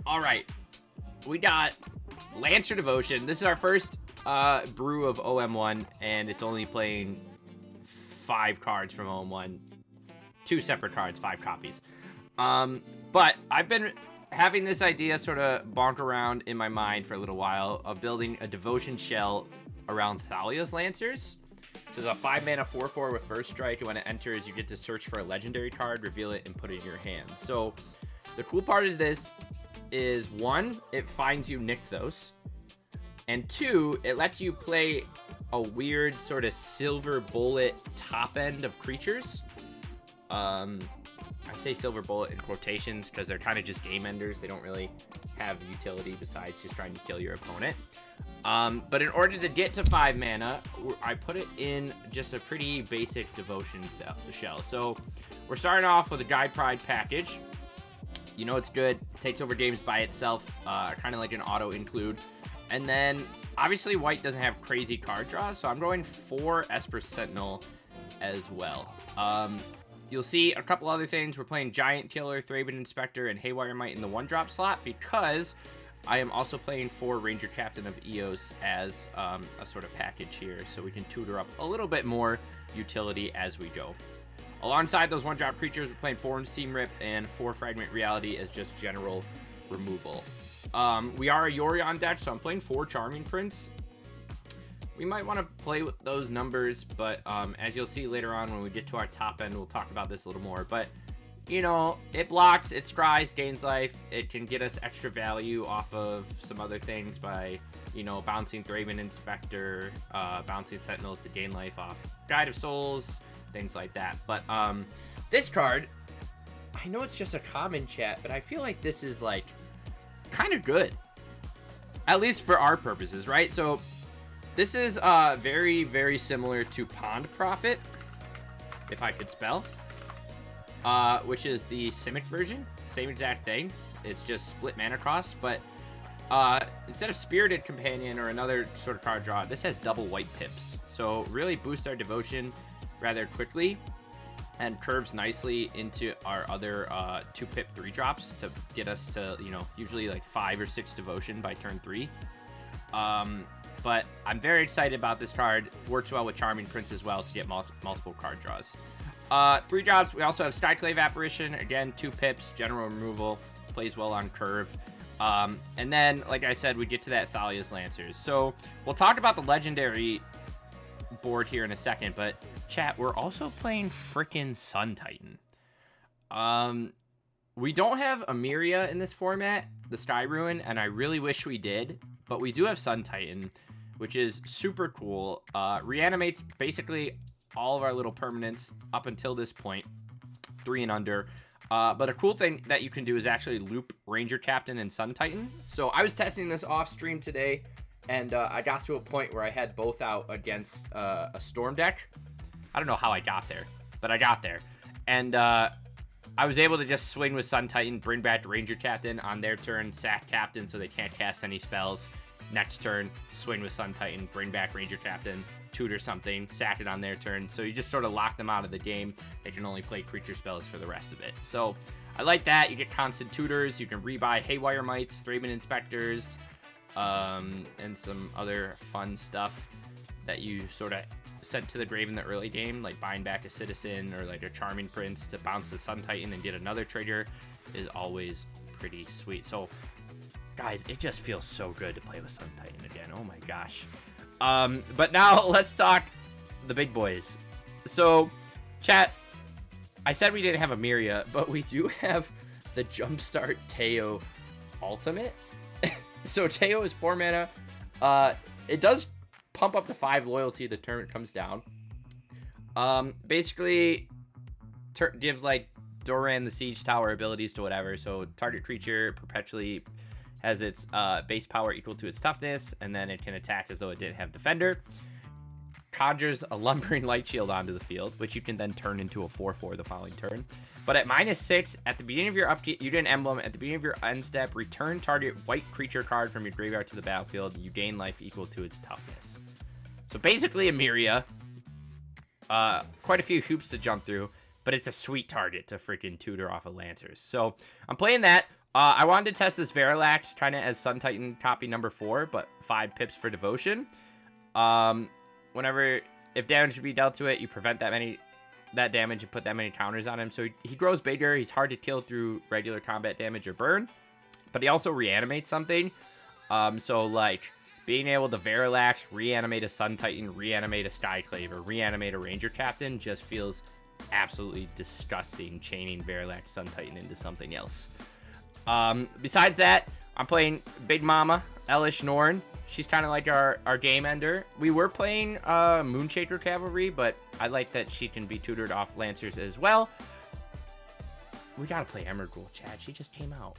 All right, we got Lancer Devotion. This is our first brew of OM1, and it's only playing 5 cards from OM1. 2 separate cards, 5 copies. But I've been having this idea sort of bonk around in my mind for a little while of building a Devotion shell around Thalia's Lancers. This is a 5-mana 4/4 with First Strike, and when it enters, you get to search for a legendary card, reveal it, and put it in your hand. So the cool part of this is, 1, it finds you Nykthos, and 2, it lets you play a weird sort of silver bullet top end of creatures. I say silver bullet in quotations because they're kind of just game enders. They don't really have utility besides just trying to kill your opponent. But in order to get to 5 mana, I put it in just a pretty basic Devotion shell. So we're starting off with a Guide Pride package. You know it's good. Takes over games by itself, kind of like an auto include. And then obviously white doesn't have crazy card draws, so I'm going 4 Esper Sentinel as well. You'll see a couple other things. We're playing Giant Killer, Thraben Inspector, and Haywire Might in the 1-drop slot because I am also playing 4 Ranger Captain of Eos as a sort of package here, so we can tutor up a little bit more utility as we go. Alongside those 1-drop creatures, we're playing 4 Seam Rip and 4 Fragment Reality as just general removal. We are a Yorion deck, so I'm playing 4 Charming Prince. We might want to play with those numbers, but as you'll see later on when we get to our top end, we'll talk about this a little more. But, you know, it blocks, it scries, gains life. It can get us extra value off of some other things by, you know, bouncing Thraben Inspector, bouncing Sentinels to gain life off Guide of Souls, things like that. But this card, I know it's just a common, chat, but I feel like this is, like, kind of good. At least for our purposes, right? So this is very, very similar to Pond Prophet, if I could spell, which is the Simic version. Same exact thing. It's just split mana cost, but instead of Spirited Companion or another sort of card draw, this has double white pips. So really boosts our Devotion rather quickly and curves nicely into our other 2-pip 3-drops to get us to, you know, usually like 5 or 6 Devotion by turn 3. But I'm very excited about this card. Works well with Charming Prince as well to get multiple card draws. 3 drops, we also have Skyclave Apparition. Again, 2 pips, general removal. Plays well on curve. And then, like I said, we get to that Thalia's Lancers. So we'll talk about the legendary board here in a second. But, chat, we're also playing frickin' Sun Titan. We don't have Emiria in this format, the Sky Ruin, and I really wish we did. But we do have Sun Titan, which is super cool. Reanimates basically all of our little permanents up until this point, 3 and under. But a cool thing that you can do is actually loop Ranger Captain and Sun Titan. So I was testing this off stream today, and I got to a point where I had both out against a Storm deck. I don't know how I got there, but I got there. And I was able to just swing with Sun Titan, bring back Ranger Captain on their turn, sack Captain so they can't cast any spells. Next turn, swing with Sun Titan, bring back Ranger Captain, tutor something, sack it on their turn. So you just sort of lock them out of the game. They can only play creature spells for the rest of it. So I like that. You get constant tutors. You can rebuy Haywire Mites, Thraben Inspectors, and some other fun stuff that you sort of sent to the grave in the early game, like buying back a Citizen or like a Charming Prince to bounce the Sun Titan and get another trigger is always pretty sweet. So guys, it just feels so good to play with Sun Titan again. Oh my gosh. But now let's talk the big boys. So, chat, I said we didn't have Emiria, but we do have the Jumpstart Teo Ultimate. So Teo is 4 mana. It does pump up to 5 loyalty the turn it comes down. Basically, give like Doran the Siege Tower abilities to whatever. So target creature perpetually has its base power equal to its toughness, and then it can attack as though it didn't have Defender. Conjures a Lumbering Light Shield onto the field, which you can then turn into a 4/4 the following turn. But at -6, at the beginning of your upkeep, you get an emblem. At the beginning of your end step, return target white creature card from your graveyard to the battlefield. You gain life equal to its toughness. So basically, Emiria. Quite a few hoops to jump through, but it's a sweet target to freaking tutor off of Lancers. So I'm playing that. I wanted to test this Verilax kind of as Sun Titan copy number 4, but 5 pips for devotion. Whenever, if damage should be dealt to it, you prevent that damage and put that many counters on him. So he grows bigger. He's hard to kill through regular combat damage or burn, but he also reanimates something. So like being able to Verilax, reanimate a Sun Titan, reanimate a Skyclave, or reanimate a Ranger Captain just feels absolutely disgusting, chaining Verilax Sun Titan into something else. Besides that, I'm playing Big Mama, Elish Norn. She's kind of like our game ender. We were playing Moonshaker Cavalry, but I like that she can be tutored off Lancers as well. We gotta play Emrakul, Chad. She just came out.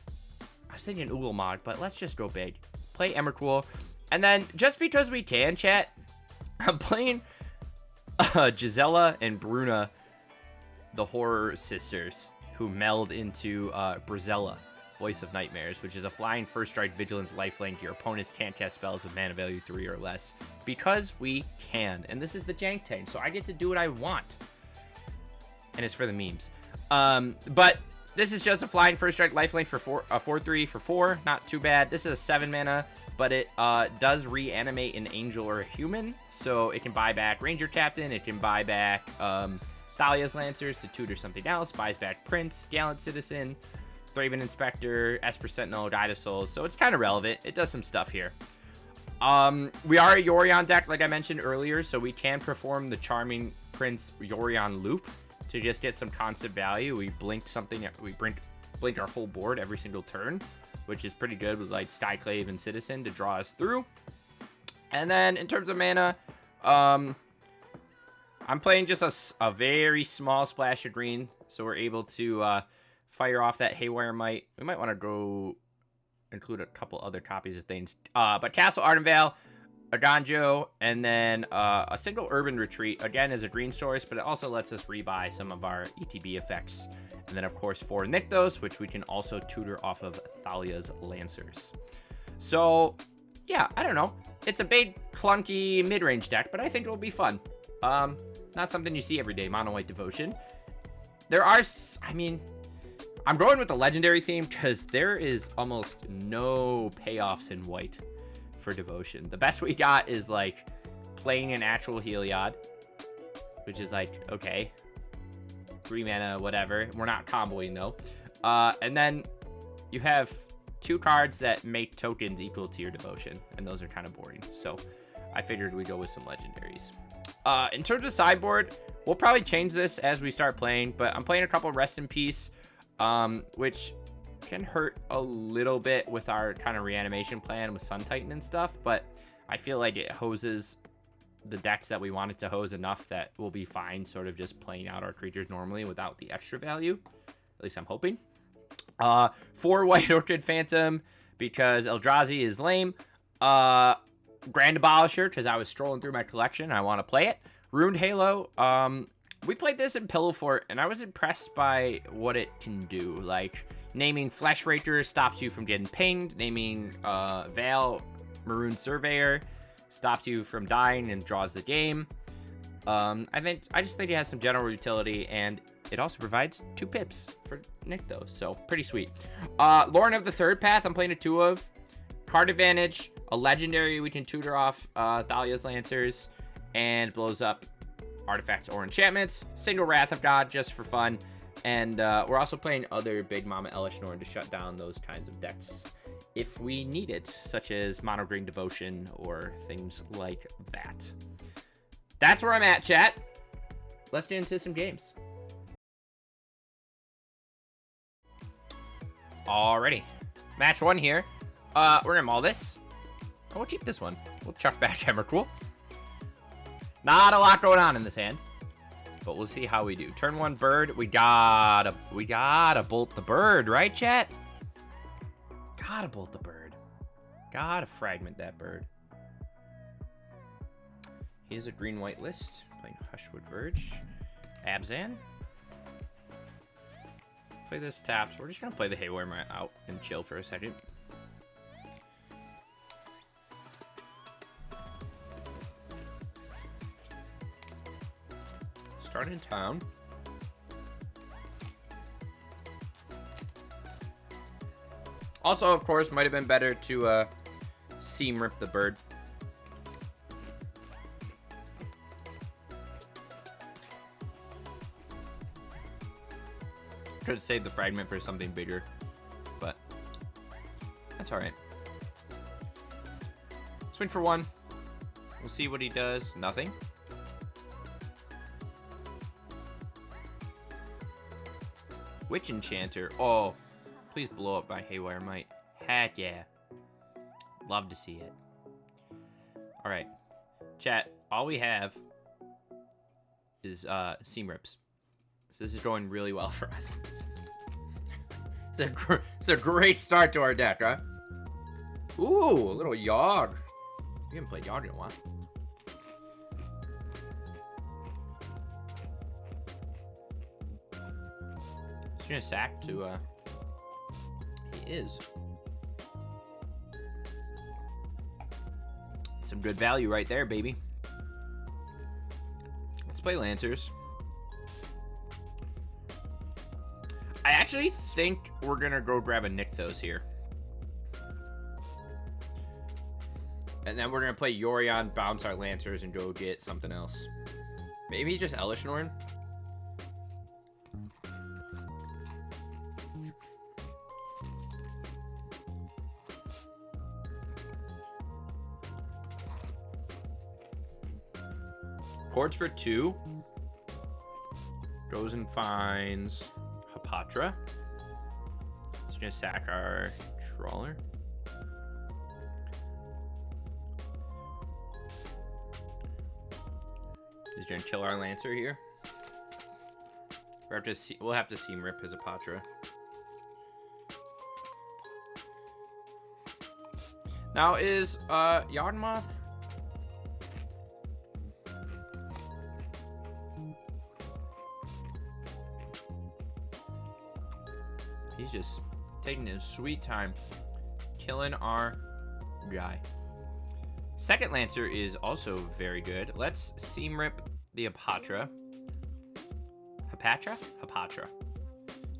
I was thinking Yawgmoth, but let's just go big. Play Emrakul. And then, just because we can, chat, I'm playing Gisela and Bruna, the horror sisters, who meld into Brazella, Voice of Nightmares, which is a flying first strike vigilance lifelink. Your opponents can't cast spells with mana value 3 or less. Because we can. And this is the Jank Tank, so I get to do what I want. And it's for the memes. But this is just a flying first strike lifelink for 4/3 for 4. Not too bad. This is a 7 mana, but it does reanimate an angel or a human. So it can buy back Ranger Captain. It can buy back Thalia's Lancers to tutor something else. Buys back Prince, Gallant Citizen, Thraben Inspector, Esper Sentinel, Guide of Souls. So it's kind of relevant. It does some stuff here. We are a Yorion deck, like I mentioned earlier, so we can perform the Charming Prince Yorion loop to just get some constant value. We blinked something, we blink our whole board every single turn, which is pretty good with like Skyclave and Citizen to draw us through. And then in terms of mana, I'm playing just a very small splash of green, so we're able to fire off that Haywire Might. We might want to go include a couple other copies of things. But Castle Ardenvale, a Ganjo, and then a single Urban Retreat, again, is a green source, but it also lets us rebuy some of our ETB effects. And then, of course, 4 Nykthos, which we can also tutor off of Thalia's Lancers. So, yeah, I don't know. It's a big, clunky, mid-range deck, but I think it will be fun. Not something you see every day, Mono White Devotion. There are, I mean, I'm going with the legendary theme because there is almost no payoffs in white for Devotion. The best we got is like playing an actual Heliod, which is like, okay, 3 mana, whatever. We're not comboing though. And then you have 2 cards that make tokens equal to your Devotion, and those are kind of boring. So I figured we'd go with some legendaries. In terms of sideboard, we'll probably change this as we start playing, but I'm playing a couple Rest in Peace, which can hurt a little bit with our kind of reanimation plan with Sun Titan and stuff, but I feel like it hoses the decks that we want it to hose enough that we'll be fine sort of just playing out our creatures normally without the extra value. At least I'm hoping. 4 White Orchid Phantom because Eldrazi is lame. Grand Abolisher because I was strolling through my collection. I want to play it. Ruined Halo. We played this in Pillow Fort, and I was impressed by what it can do. Like, naming Flesh Raker stops you from getting pinged. Naming Veil Maroon Surveyor stops you from dying and draws the game. I just think it has some general utility, and it also provides 2 pips for Nykthos, so pretty sweet. Lauren of the Third Path, I'm playing a 2 of. Card advantage, a legendary we can tutor off Thalia's Lancers, and blows up artifacts or enchantments. Single Wrath of God just for fun. And we're also playing other Big Mama Elish Norn to shut down those kinds of decks if we need it, such as Mono Green Devotion or things like that. That's where I'm at, chat. Let's get into some games. Alrighty. Match 1 here. We're gonna maul this. Oh, we'll keep this one. We'll chuck back Emrakul. Not a lot going on in this hand, but we'll see how we do. Turn 1 bird. We gotta bolt the bird, right, chat? Gotta bolt the bird. Gotta fragment that bird. Here's a green-white list. Playing Hushwood Verge. Abzan. Play this taps. We're just gonna play the Haywire out and chill for a second. Start in town. Also, of course, might have been better to seam rip the bird. Could have saved the fragment for something bigger, but that's all right. Swing for 1. We'll see what he does. Nothing. Witch Enchanter. Oh, please blow up my Haywire Might. Heck yeah. Love to see it. All right, chat. All we have is seam rips. So this is going really well for us. It's a great start to our deck, huh? Ooh, a little Yawg. We haven't played Yawg in a while. He's gonna sack to, he is. Some good value right there, baby. Let's play Lancers. I actually think we're gonna go grab a Nykthos here. And then we're gonna play Yorion, bounce our Lancers, and go get something else. Maybe just Elish Norn? Chords for 2. Goes and finds Hapatra. Just gonna sack our Trawler. He's gonna kill our Lancer here. We'll have to seam rip his Hapatra. Now is Yawgmoth? He's just taking his sweet time, killing our guy. Second Lancer is also very good. Let's seam rip the Hapatra. Hapatra?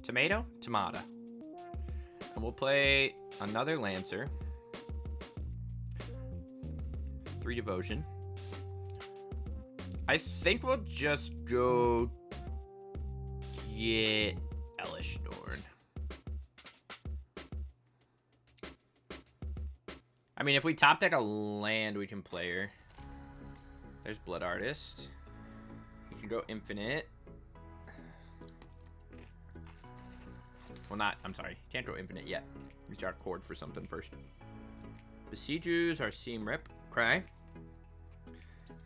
Tomato? Tomato. And we'll play another Lancer. 3 Devotion. I think we'll just go get Elish Norn. I mean, if we top deck a land, we can play her. There's Blood Artist. You can go infinite. Well, not, I'm sorry. Can't go infinite yet. We got a chord for something first. Besiegers our seam rip. Cry.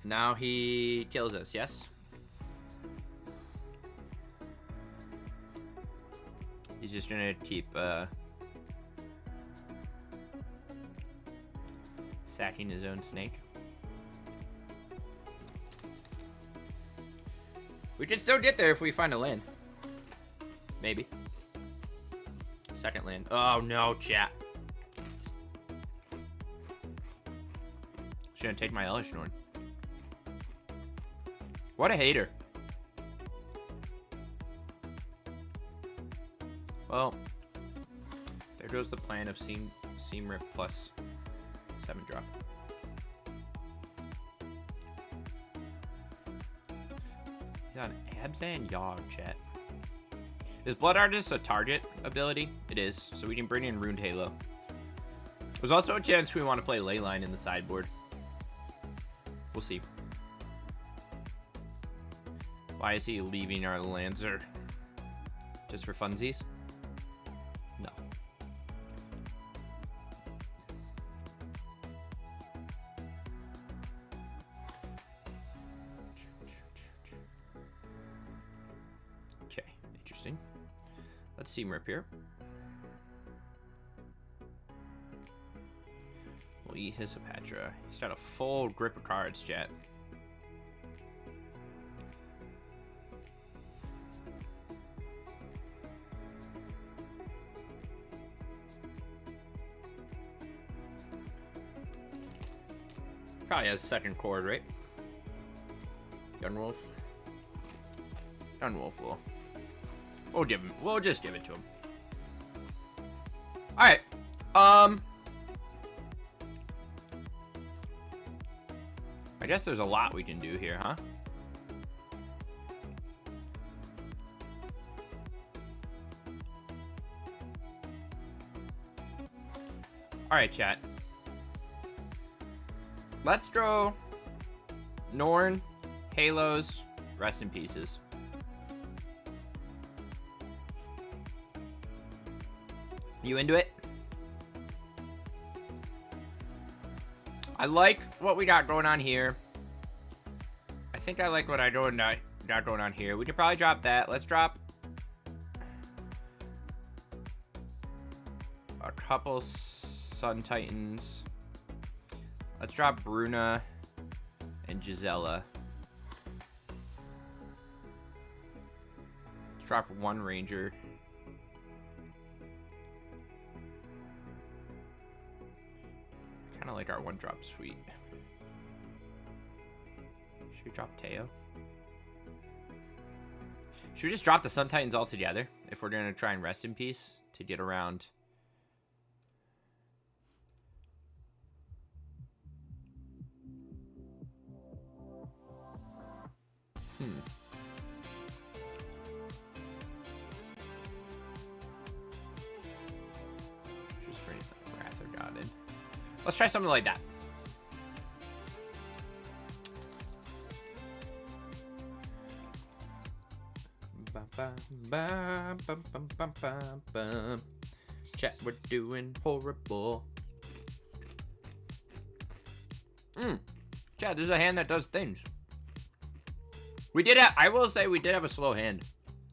Now he kills us, yes? He's just gonna keep, sacking his own snake. We can still get there if we find a land. Maybe. Second land. Oh no, chat. She's gonna take my Elish Norn. What a hater. Well, there goes the plan of seam rip plus 7 drop. He's on Abzan Yawg, chat. Is Blood Artist a target ability? It is, so we can bring in Runed Halo. There's also a chance we want to play Leyline in the sideboard. We'll see. Why is he leaving our Lancer? Just for funsies? No. Okay, interesting. Let's seam rip here. We'll eat his Hapatra. He's got a full grip of cards, chat. Probably has second chord, right? Gunwolf. Gunwolf will. We'll just give it to him. Alright. I guess there's a lot we can do here, huh? Alright, chat. Let's throw Norn, Halos, rest in pieces. You into it? I like what we got going on here. I think I like what I got going on here. We could probably drop that. Let's drop a couple Sun Titans. Let's drop Bruna and Gisela. Let's drop one Ranger. Kind of like our one drop suite. Should we drop Teo? Should we just drop the Sun Titans altogether if we're gonna try and rest in peace to get around? Just bring Wrath of God in. Let's try something like that. Chat, we're doing horrible. Chat, this is a hand that does things. We did have, I will say we did have a slow hand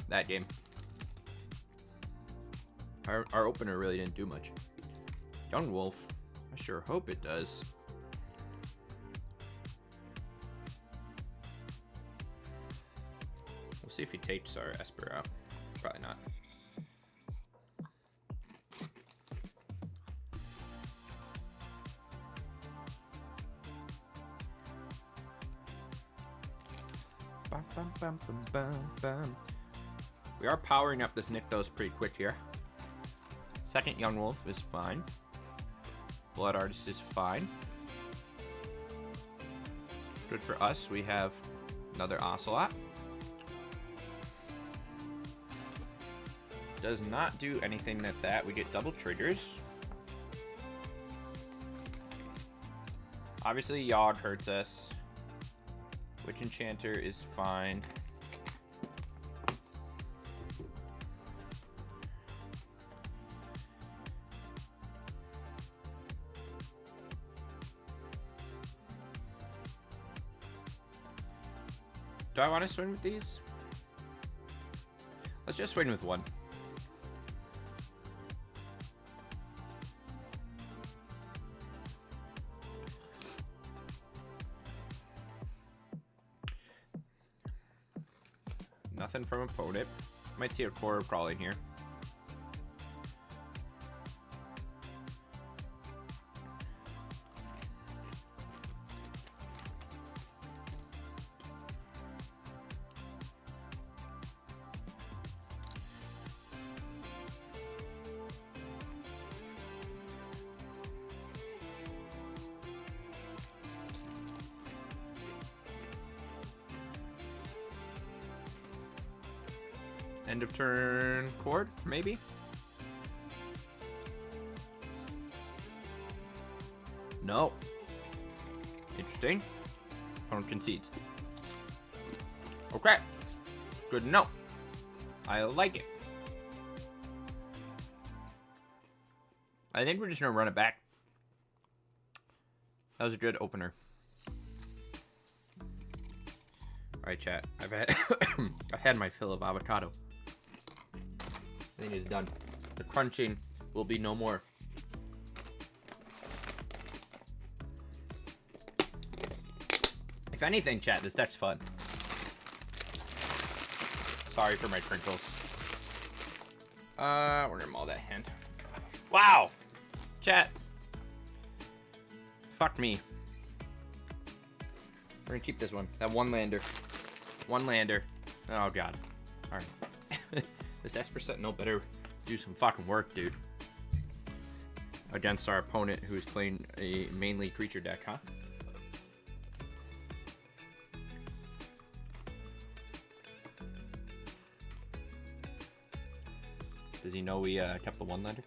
that game. Our opener really didn't do much. Young Wolf, I sure hope it does. We'll see if he takes our Esper out. Probably not. We are powering up this Nykthos pretty quick here. Second Young Wolf is fine. Blood Artist is fine. Good for us. We have another Ocelot. Does not do anything that we get double triggers. Obviously, Yawg hurts us. Witch Enchanter is fine. Do I want to swing with these? Let's just swing with one. Nothing from opponent. Might see a core crawling here. End of turn chord, maybe? No. Interesting. Opponent concedes. Okay. Good to know. I like it. I think we're just gonna run it back. That was a good opener. Alright, chat. I've had my fill of avocado. I think it's done. The crunching will be no more. If anything, chat, this deck's fun. Sorry for my crinkles. We're gonna maul that hand. Wow! Chat. Fuck me. We're gonna keep this one. That one lander. One lander. Oh god. Alright. This Esper Sentinel better do some fucking work, dude. against our opponent who's playing a mainly creature deck, huh? Does he know we kept the one-lander?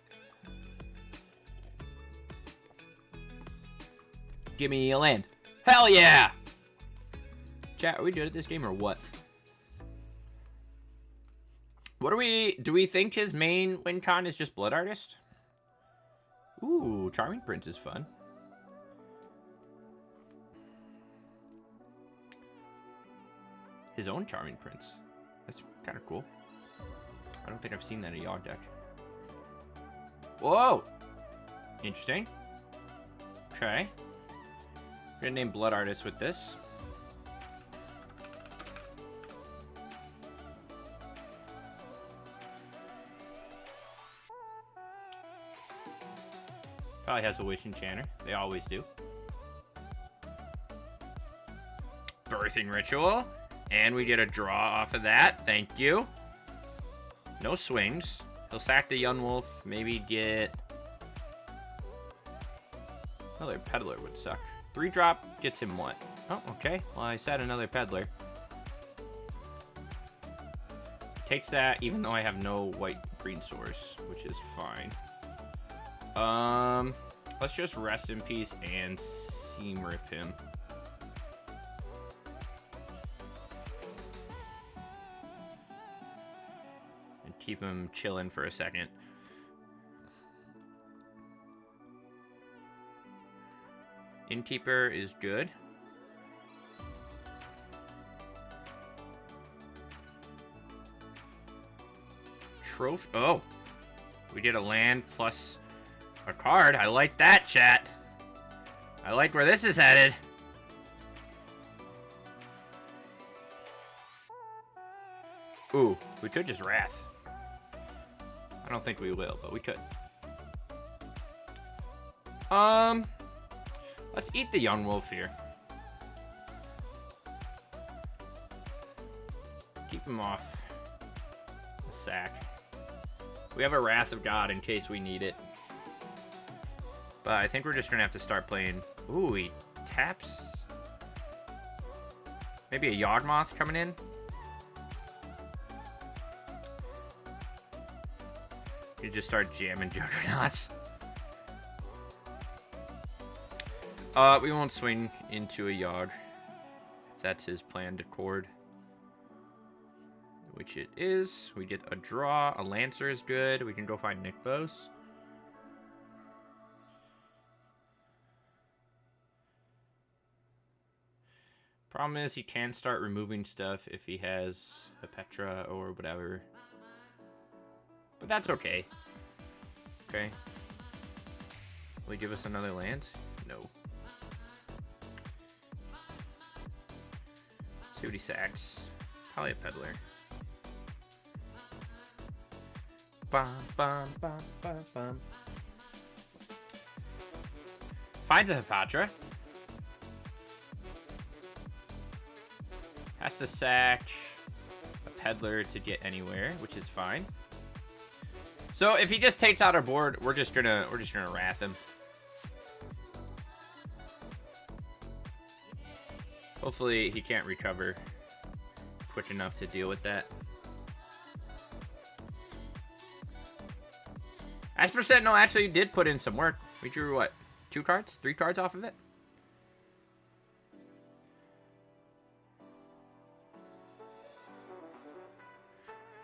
Give me a land. Hell yeah! Chat, are we good at this game or what? What do we think his main win con is just Blood Artist? Ooh, Charming Prince is fun. His own Charming Prince. That's kind of cool. I don't think I've seen that in a Yawg deck. Whoa! Interesting. Okay. We're gonna name Blood Artist with this. Probably has a Wish Enchanter. They always do. Birthing Ritual. And we get a draw off of that. Thank you. No swings. He'll sack the Yawgmoth. Maybe get... Another Peddler would suck. 3-drop gets him what? Oh, okay. Well, I said another Peddler. Takes that, even though I have no white-green source, which is fine. Let's just rest in peace and seam rip him. And keep him chilling for a second. Innkeeper is good. Trophy. Oh, we did a land plus a card. I like that, chat. I like where this is headed. Ooh, we could just Wrath. I don't think we will, but we could. Let's eat the Yawgmoth here. Keep him off the sack. We have a Wrath of God in case we need it. But I think we're just gonna have to start playing. Ooh, he taps. Maybe a Yawgmoth coming in. You just start jamming Juggernauts. We won't swing into a Yawg if that's his plan to chord. Which it is. We get a draw. A Lancer is good. We can go find Nykthos. Problem is he can start removing stuff if he has a Petra or whatever. But that's okay. Okay. Will he give us another land? No. See what he sacks. Probably a Peddler. Bum, bum, bum, bum, bum. Finds a Hepatra. Has to sack a Peddler to get anywhere, which is fine. So if he just takes out our board, we're just gonna Wrath him. Hopefully he can't recover quick enough to deal with that. As % no actually did put in some work. We drew what? 2 cards? 3 cards off of it?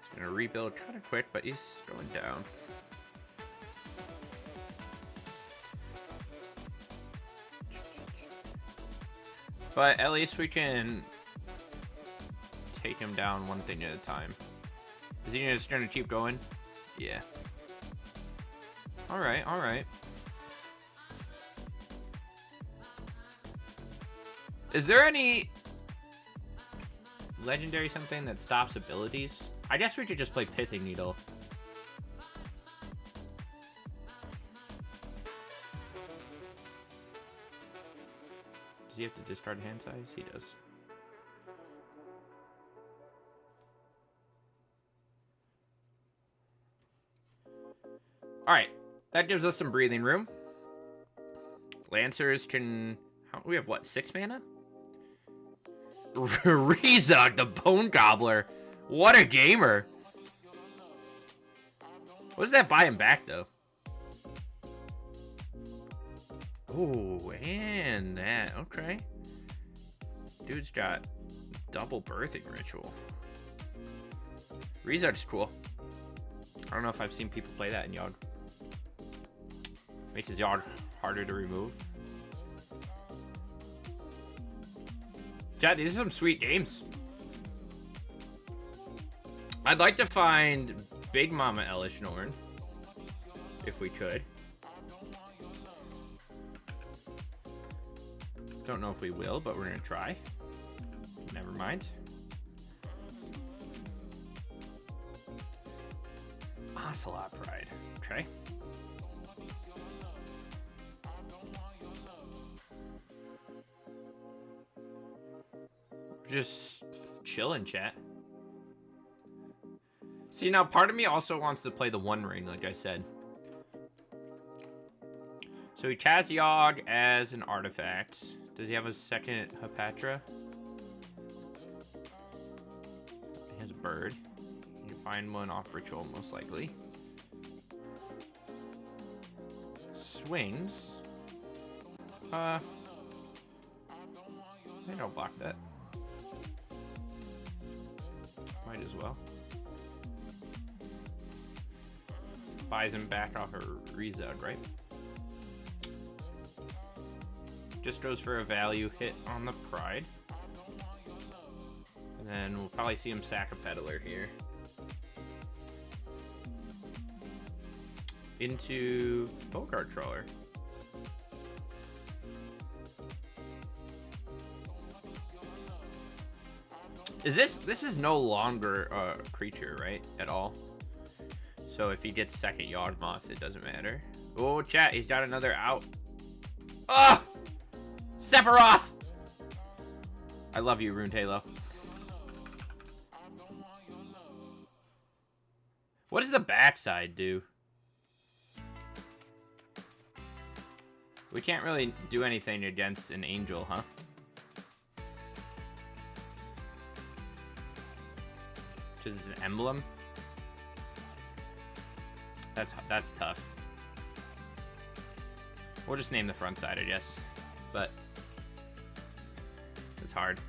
He's gonna rebuild kind of quick, but he's going down. But at least we can take him down one thing at a time. Is he just gonna keep going? Yeah. Alright, alright. Is there any legendary something that stops abilities? I guess we could just play Pithing Needle. Does he have to discard hand size? He does. Alright. That gives us some breathing room. Lancers can... we have, what, 6 mana? Rezog, the Bone Gobbler. What a gamer. What does that buy him back, though? Oh, and that. Okay. Dude's got double birthing ritual. Rezog's cool. I don't know if I've seen people play that in Yawg. Makes his Yawg harder to remove. Chat, these are some sweet games. I'd like to find Big Mama Elish Norn, if we could. Don't know if we will, but we're gonna try. Never mind. Ocelot Pride. Okay. Just chilling, chat. See, now part of me also wants to play the One Ring, like I said. So he casts Yawg as an artifact. Does he have a second Hepatra? He has a bird. You can find one off ritual, most likely. Swings. Maybe I'll block that. Might as well. Buys him back off a Rezug, right? Just goes for a value hit on the Pride. And then we'll probably see him sack a Peddler here. Into Bogart Trawler. This is no longer a creature, right? At all. So if he gets second Yawgmoth, it doesn't matter. Oh, chat, he's got another out. Ah! Sephiroth! I love you, Runed Halo. What does the backside do? We can't really do anything against an angel, huh? Just as an emblem? That's tough. We'll just name the front side, I guess. But it's hard.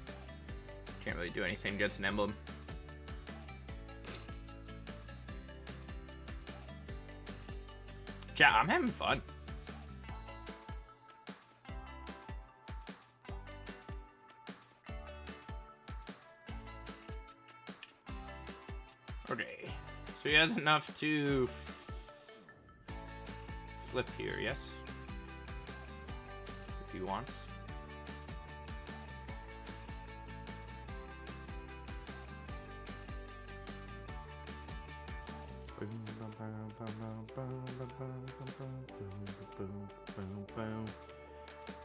Can't really do anything against an emblem. Chat, I'm having fun. Okay, so he has enough to flip here, yes? If he wants.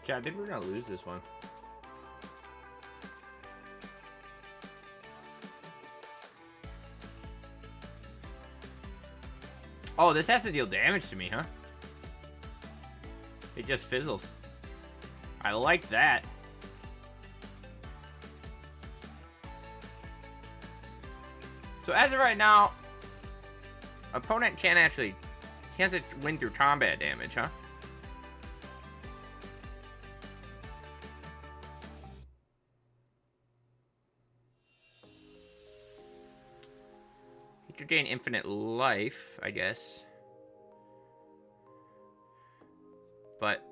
Chat, I think we're gonna lose this one. Oh, this has to deal damage to me, huh? It just fizzles. I like that. So as of right now, opponent can't actually... He has to win through combat damage, huh? He could gain infinite life, I guess. But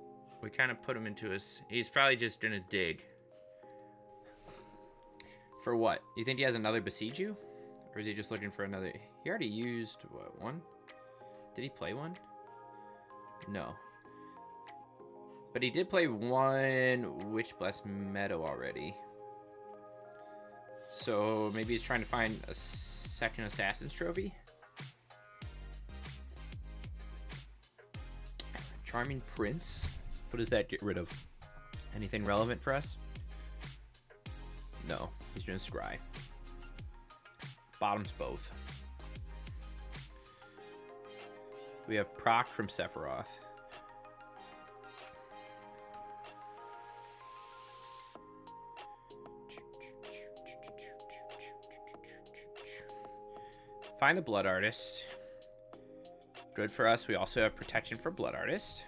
we kind of put him into his... He's probably just gonna dig. For what? You think he has another Besiege You? Or is he just looking for another... He already used, what, one? Did he play one? No. But he did play one Witch Blessed Meadow already. So maybe he's trying to find a second Assassin's Trophy? Charming Prince? What does that get rid of? Anything relevant for us? No. He's gonna scry. Bottoms both. We have proc from Sephiroth. Find the Blood Artist. Good for us. We also have protection for Blood Artist.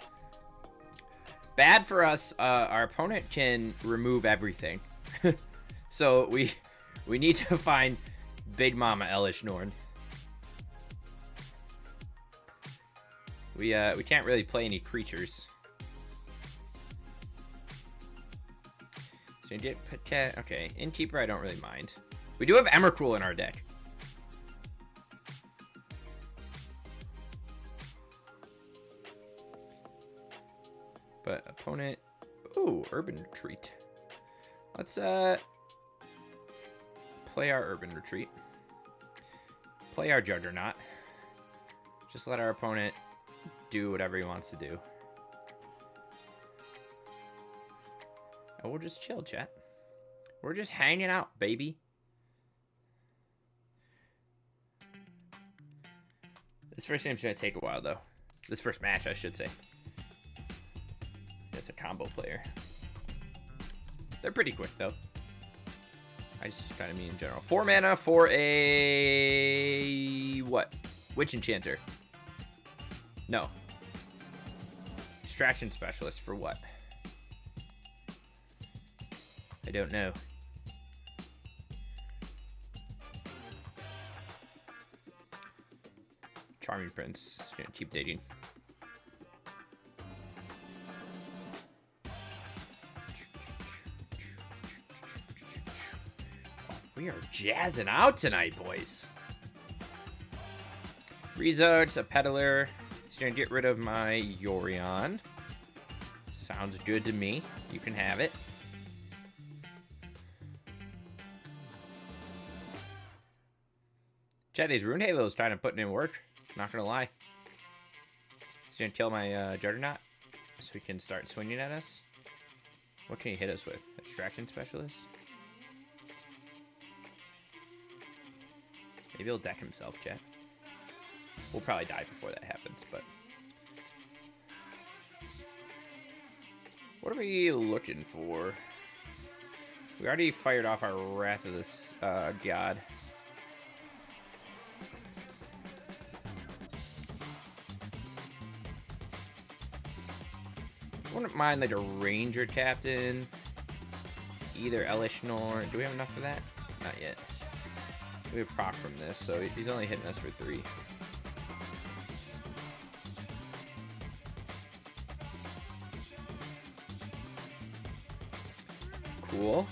Bad for us, our opponent can remove everything. So we need to find Big Mama Elish Norn. We can't really play any creatures. So you get okay, Innkeeper I don't really mind. We do have Emrakul in our deck. But opponent, ooh, Urban Retreat. Let's play our Urban Retreat. Play our Juggernaut. Just let our opponent do whatever he wants to do. And we'll just chill, chat. We're just hanging out, baby. This first game's gonna take a while, though. This first match, I should say. It's a combo player. They're pretty quick, though. I just kind of mean in general. 4 mana for a... what? Witch Enchanter. No. Distraction Specialist for what? I don't know. Charming Prince. Just gonna keep dating. We are jazzing out tonight, boys. Rezards, a Peddler. He's gonna get rid of my Yorion. Sounds good to me. You can have it. Chat, these Rune Halos trying to put in work. Not gonna lie. He's gonna kill my Juggernaut so he can start swinging at us. What can he hit us with? Extraction Specialist? Maybe he'll deck himself, chat. We'll probably die before that happens, but... what are we looking for? We already fired off our Wrath of this God. Wouldn't mind like a Ranger Captain. Either Elish Norn. Do we have enough for that? Not yet. We have proc from this, so he's only hitting us for 3. Cool.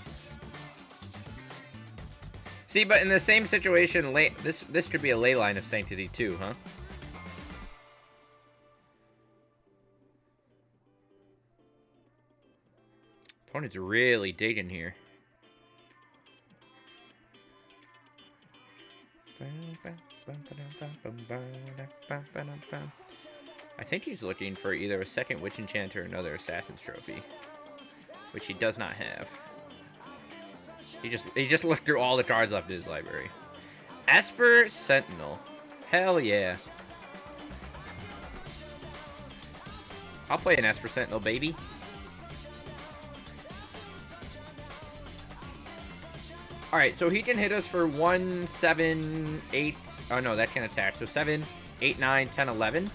See, but in the same situation, this could be a ley line of Sanctity too, huh? Opponent's really digging here. I think he's looking for either a second Witch Enchanter or another Assassin's Trophy, which he does not have. He just looked through all the cards left in his library. Esper Sentinel. Hell yeah. I'll play an Esper Sentinel, baby. Alright, so he can hit us for 1, 7, 8. Oh no, that can attack. So 7, 8, 9, 10, 11.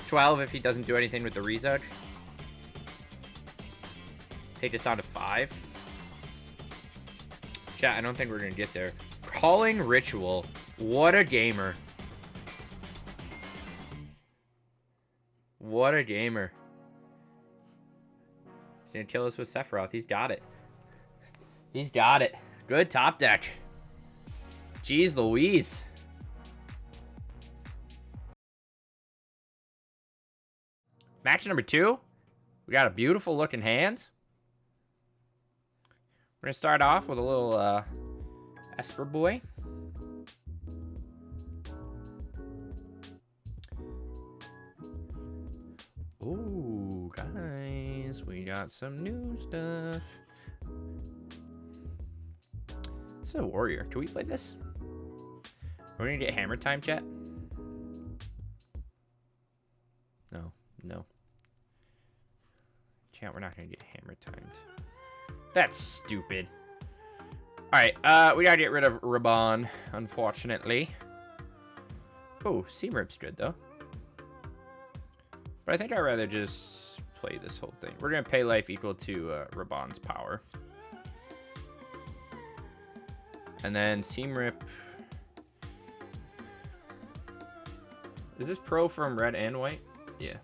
12 if he doesn't do anything with the Rezug. Take this down to 5. Chat, I don't think we're going to get there. Calling Ritual. What a gamer. What a gamer. He's going to kill us with Sephiroth. He's got it. He's got it. Good top deck. Jeez Louise. Match number 2. We got a beautiful looking hand. We're going to start off with a little Esper boy. Ooh, guys, we got some new stuff. This is a warrior. Can we play this? We're going to get hammer time, chat. No. Chat, we're not gonna get hammer timed. That's stupid. Alright, we gotta get rid of Raban, unfortunately. Oh, Seam Rip's good, though. But I think I'd rather just play this whole thing. We're gonna pay life equal to Raban's power. And then Seam Rip. Is this pro from red and white? Yeah.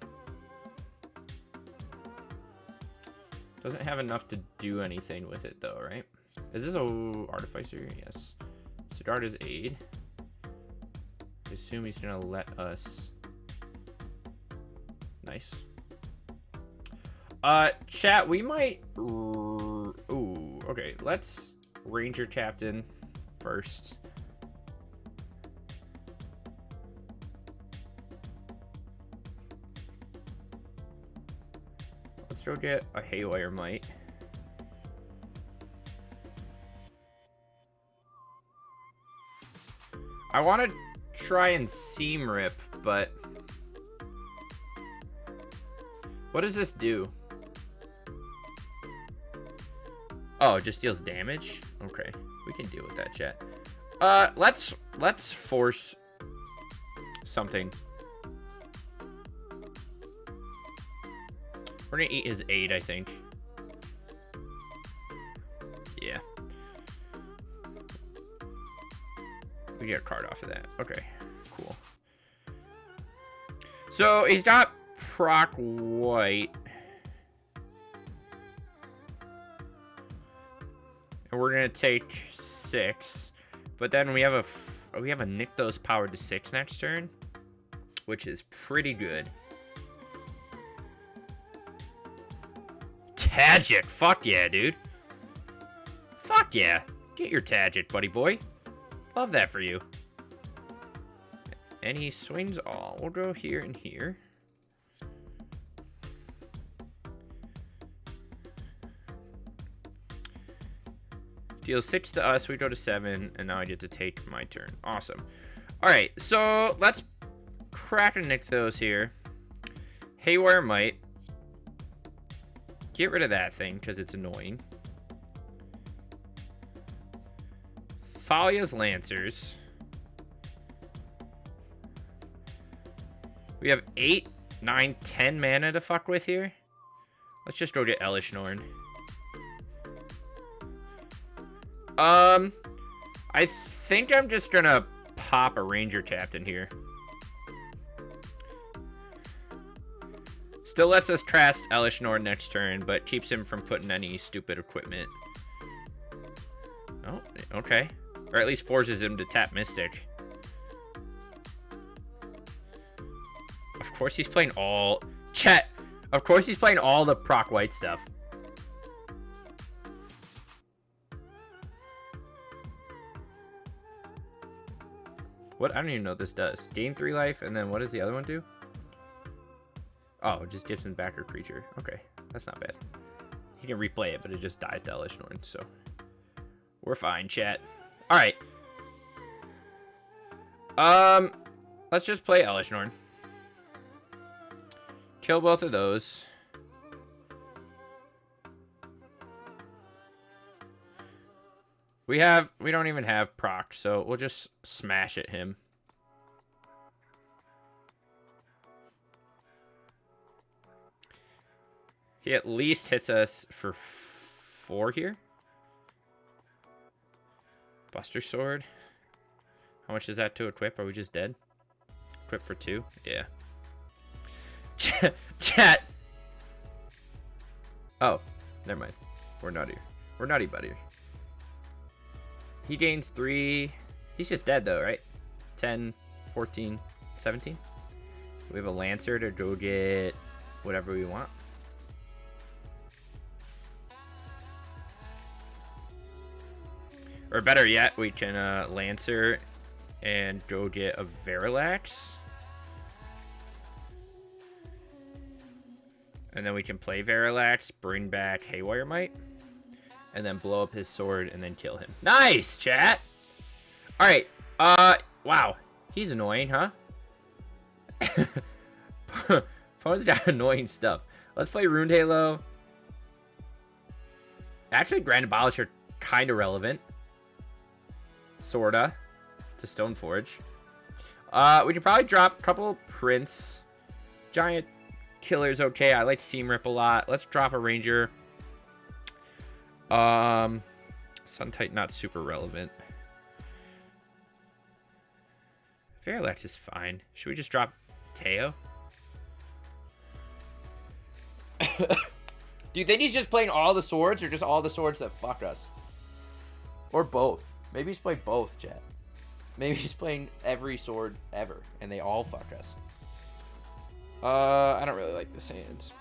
Doesn't have enough to do anything with it, though, right? Is this a Artificer? Yes. Sigard is aid. I assume he's gonna let us. Nice. Chat, we might. Ooh, okay. Let's Ranger Captain first. Let's go get a Haywire Mite. I want to try and Seam Rip, but what does this do? Oh, it just deals damage? Okay, we can deal with that, chat. Let's force something. We're gonna eat his aid, I think. Yeah. We get a card off of that. Okay, cool. So he's got proc white. And we're gonna take 6. But then we have a Nykthos powered to 6 next turn, which is pretty good. Tagic, fuck yeah, dude. Fuck yeah. Get your Tagic, buddy boy. Love that for you. And he swings all. We'll go here and here. Deals 6 to us. We go to 7, and now I get to take my turn. Awesome. All right, so let's crack a Nykthos here. Haywire Mite. Get rid of that thing because it's annoying. Thalia's Lancers. We have 8, 9, 10 mana to fuck with here. Let's just go get Elish Norn. I think I'm just gonna pop a Ranger Captain here. Still lets us cast Elish Norn next turn, but keeps him from putting any stupid equipment. Oh, okay. Or at least forces him to tap Mystic. Of course he's playing all... Chat! Of course he's playing all the proc white stuff. What? I don't even know what this does. Gain 3 life, and then what does the other one do? Oh, it just gives him back her creature. Okay, that's not bad. He can replay it, but it just dies to Elish Norn, so... We're fine, chat. Alright. Let's just play Elish Norn. Kill both of those. We don't even have proc, so we'll just smash at him. He at least hits us for 4 here. Buster Sword. How much is that to equip? Are we just dead? Equip for 2? Yeah. Chat. Oh, never mind. We're nutty. We're nutty buddy. He gains 3. He's just dead though, right? 10, 14, 17. We have a Lancer to go get whatever we want. Or better yet, we can Lancer and go get a Verilax. And then we can play Verilax, bring back Haywire Mite, and then blow up his sword and then kill him. Nice, chat! Alright, wow. He's annoying, huh? Phone's got annoying stuff. Let's play Runed Halo. Actually, Grand Abolisher kind of relevant. Sorta. To Stoneforge. We could probably drop a couple Prince. Giant Killer's okay. I like Seam Rip a lot. Let's drop a Ranger. Sun Titan, not super relevant. Fairlex is fine. Should we just drop Teo? Do you think he's just playing all the swords or just all the swords that fuck us? Or both? Maybe he's playing both, chat. Maybe he's playing every sword ever and they all fuck us. I don't really like the Sands.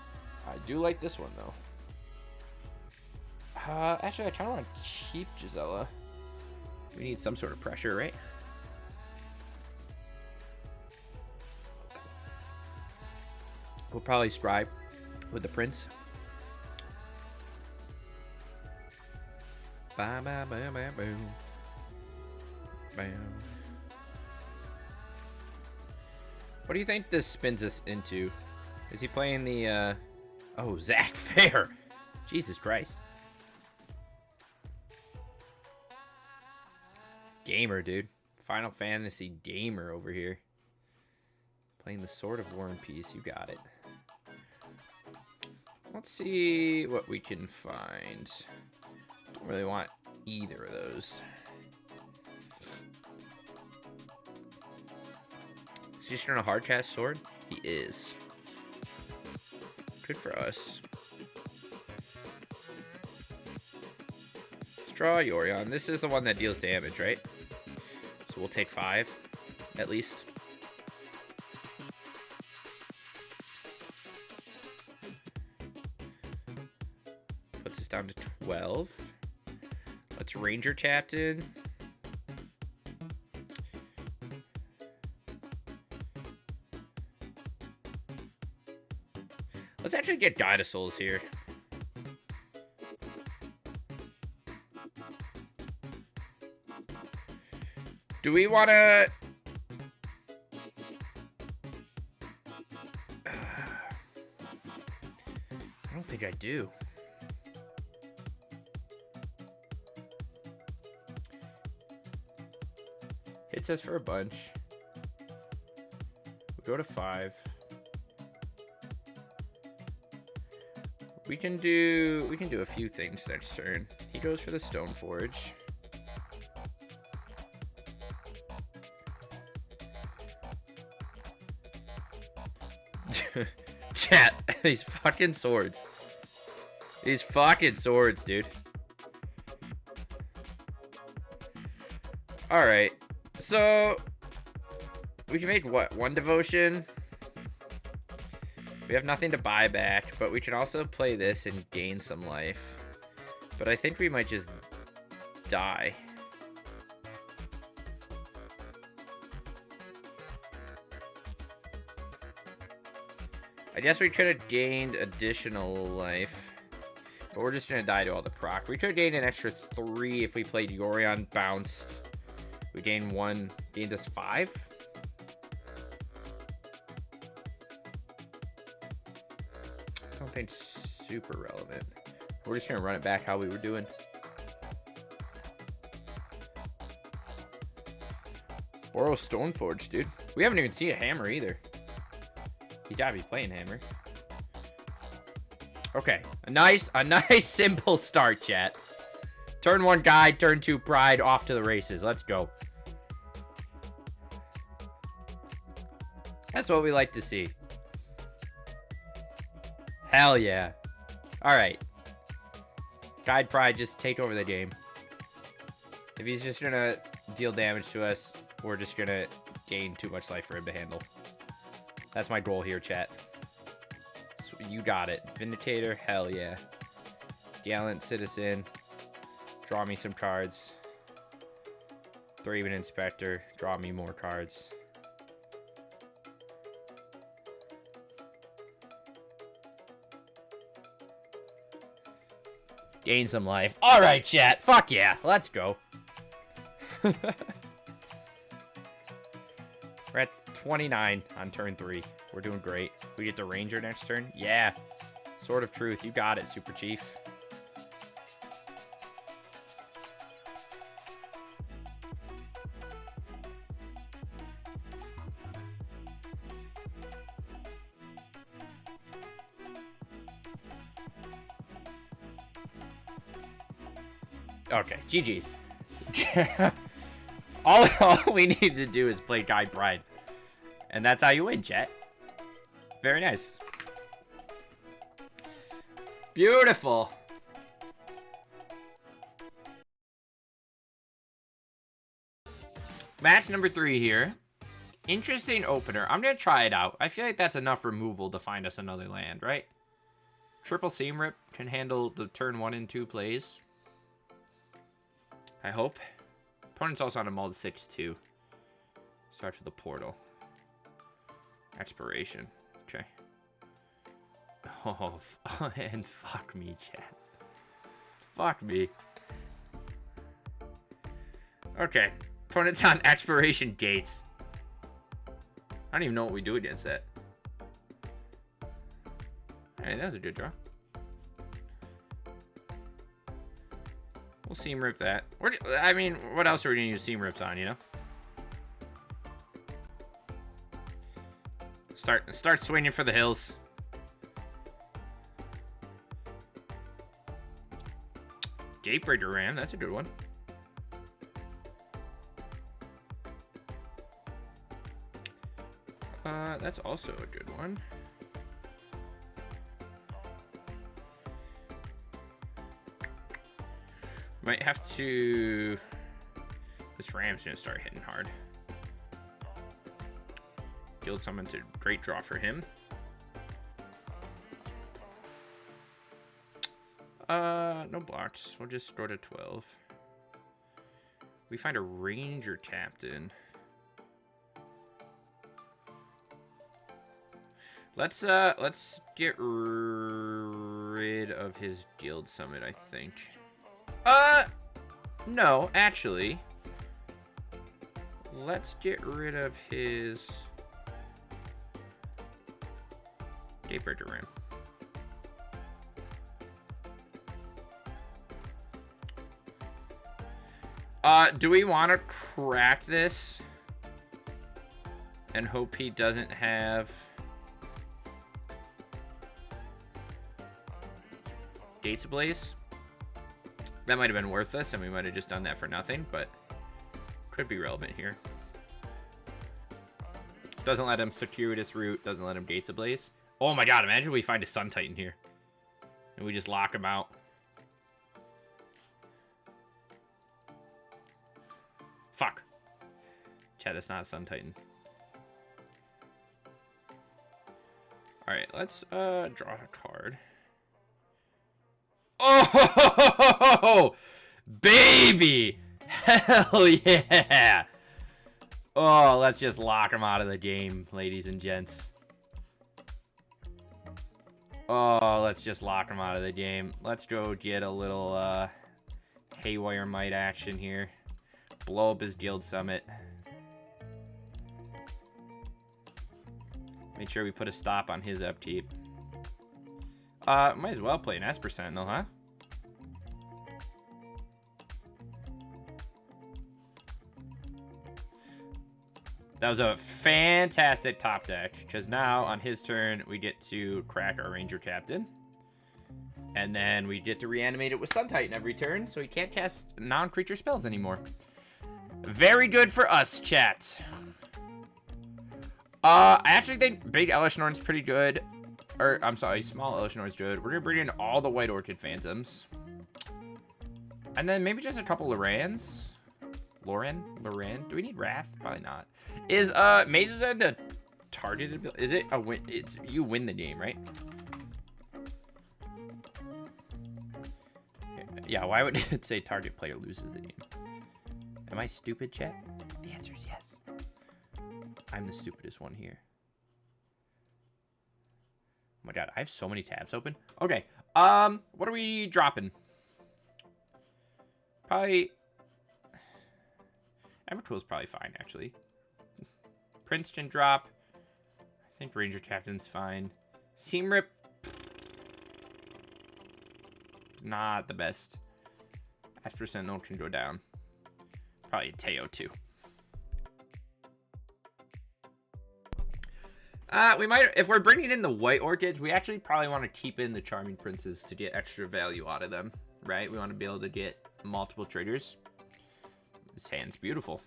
I do like this one though. Actually, I kind of want to keep Gisela. We need some sort of pressure, right? We'll probably scribe with the Prince. Bam, bam, bam, bam, boom. Bam. What do you think this spins us into? Is he playing the, Oh, Zach Fair. Jesus Christ. Gamer, dude. Final Fantasy gamer over here. Playing the Sword of War and Peace. You got it. Let's see what we can find. Don't really want either of those. Is he just on a hardcast sword? He is. Good for us. Let's draw Yorion. This is the one that deals damage, right? So we'll take 5, at least. Puts us down to 12. Let's Ranger Captain. Let's actually get Guide of Souls here. Do we want to... I don't think I do. Hits us for a bunch. We go to 5. We can do a few things next turn. He goes for the Stoneforge. Chat, these fucking swords. These fucking swords, dude. Alright. So we can make what? 1 devotion. We have nothing to buy back, but we can also play this and gain some life. But I think we might just die. I guess we could have gained additional life. But we're just going to die to all the proc. We could have gained an extra 3 if we played Yorion bounced. We gained 1, gained us 5. I don't think it's super relevant. We're just gonna run it back how we were doing. Boros Stoneforge, dude. We haven't even seen a hammer either. He's gotta be playing hammer. Okay, a nice simple start, chat. Turn 1 guide, turn 2 pride, off to the races. Let's go. That's what we like to see. Hell yeah. Alright. Guide Pride, just take over the game. If he's just gonna deal damage to us, we're just gonna gain too much life for him to handle. That's my goal here, chat. So you got it. Vindicator, hell yeah. Gallant Citizen. Draw me some cards. Thraven Inspector. Draw me more cards. Gain some life. Alright, chat. Fuck yeah. Let's go. We're at 29 on turn 3. We're doing great. We get the Ranger next turn. Yeah. Sword of Truth. You got it, Super Chief. Okay, GG's. all we need to do is play Guy Pride. And that's how you win, chat. Very nice. Beautiful. Match number 3 here. Interesting opener. I'm going to try it out. I feel like that's enough removal to find us another land, right? Triple Seam Rip can handle the turn 1 and 2 plays. I hope. Opponent's also on a mull 6-2. Starts with a portal. Expiration. Okay. Oh, and fuck me, chat. Fuck me. Okay. Opponent's on expiration gates. I don't even know what we do against that. Hey, that was a good draw. We'll Seam Rip that. I mean, what else are we going to use Seam Rips on, you know? Start swinging for the hills. Gatebreaker Ram, that's a good one. That's also a good one. Might have to... This Ram's gonna start hitting hard. Guild Summon's a great draw for him. No blocks. We'll just go to 12. We find a Ranger Captain. Let's get rid of his Guild Summon, I think. No, actually. Let's get rid of his Gatebreaker Ram. Do we want to crack this and hope he doesn't have Gates Ablaze? That might have been worthless, and we might have just done that for nothing, but could be relevant here. Doesn't let him Circuitous Route, doesn't let him Gates Ablaze. Oh my god, imagine we find a Sun Titan here. And we just lock him out. Fuck. Chat, that's not a Sun Titan. Alright, let's draw a card. Oh, baby! Hell yeah! Oh, let's just lock him out of the game, ladies and gents. Oh, let's just lock him out of the game. Let's go get a little Haywire Might action here. Blow up his Guild Summit. Make sure we put a stop on his upkeep. Might as well play an Esper Sentinel, huh? That was a fantastic top deck, because now on his turn we get to crack our Ranger Captain. And then we get to reanimate it with Sun Titan every turn, so he can't cast non-creature spells anymore. Very good for us, chat. I actually think Big Elishnorn's pretty good. Or, I'm sorry, Small Elishnorn's good. We're going to bring in all the White Orchid Phantoms. And then maybe just a couple Lorans. Loran? Do we need Wrath? Probably not. Is Maze's End a targeted ability? Is it a win? It's you win the game, right? Yeah, why would it say target player loses the game? Am I stupid, chat? The answer is yes. I'm the stupidest one here. Oh my god, I have so many tabs open. Okay, what are we dropping? Probably... Evertool's probably fine, actually. Princeton drop. I think Ranger Captain's fine. Seam Rip. Not the best. Asper Sentinel can go down. Probably Teo too. We might, if we're bringing in the white orchids, we actually probably want to keep in the Charming Princes to get extra value out of them, right? We want to be able to get multiple triggers. This hand's beautiful.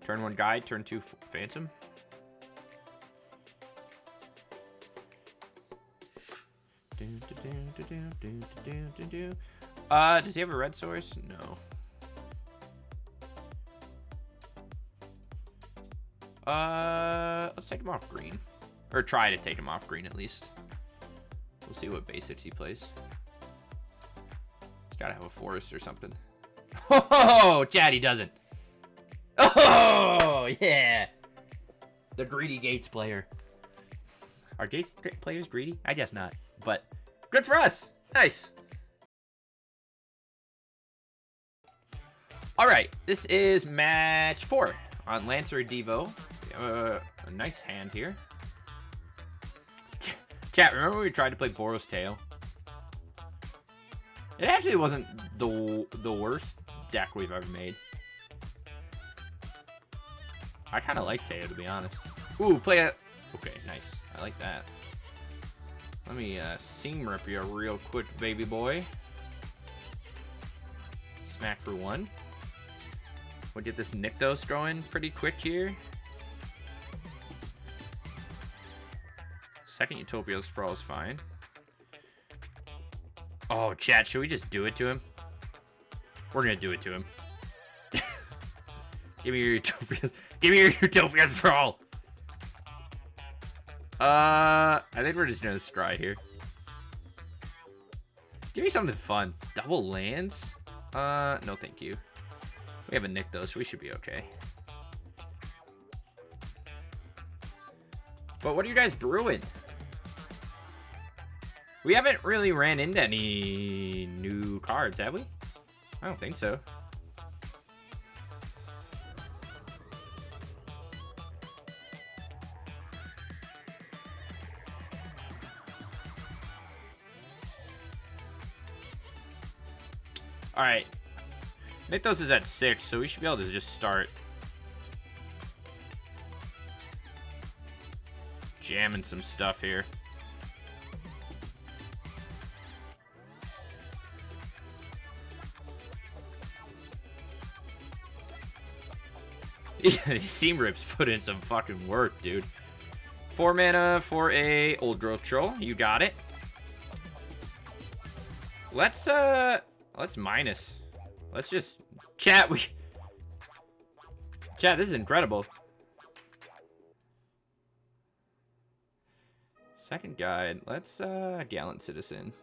Turn 1 Guide, turn 2 Phantom. Does he have a red source? No. Let's take him off green. Or try to take him off green at least. We'll see what basics he plays. He's gotta have a forest or something. Oh, Chad, he doesn't. Oh, yeah. The greedy Gates player. Are Gates players greedy? I guess not. But good for us. Nice. All right, this is match 4 on Lancer Devo. A nice hand here. Chat, remember when we tried to play Boros Tail? It actually wasn't the worst deck we've ever made. I kind of like Teo, to be honest. Ooh, play it. Okay, nice. I like that. Let me Seam Rip you real quick, baby boy. Smack for 1. We'll get this Nykthos going pretty quick here. Second Utopia Sprawl is fine. Oh, chat, should we just do it to him? We're gonna do it to him. Give me your Utopia. Give me your Utopia Sprawl. I think we're just gonna scry here. Give me something fun. Double lands? No thank you. We have a Nykthos, so we should be okay. But what are you guys brewing? We haven't really ran into any new cards, have we? I don't think so. All right. Nykthos is at 6, so we should be able to just start jamming some stuff here. Yeah, these Seam Rips put in some fucking work, dude. 4 mana for a Old Growth Troll. You got it. Let's minus. Let's just chat. Chat, this is incredible. Second guide. Let's Gallant Citizen.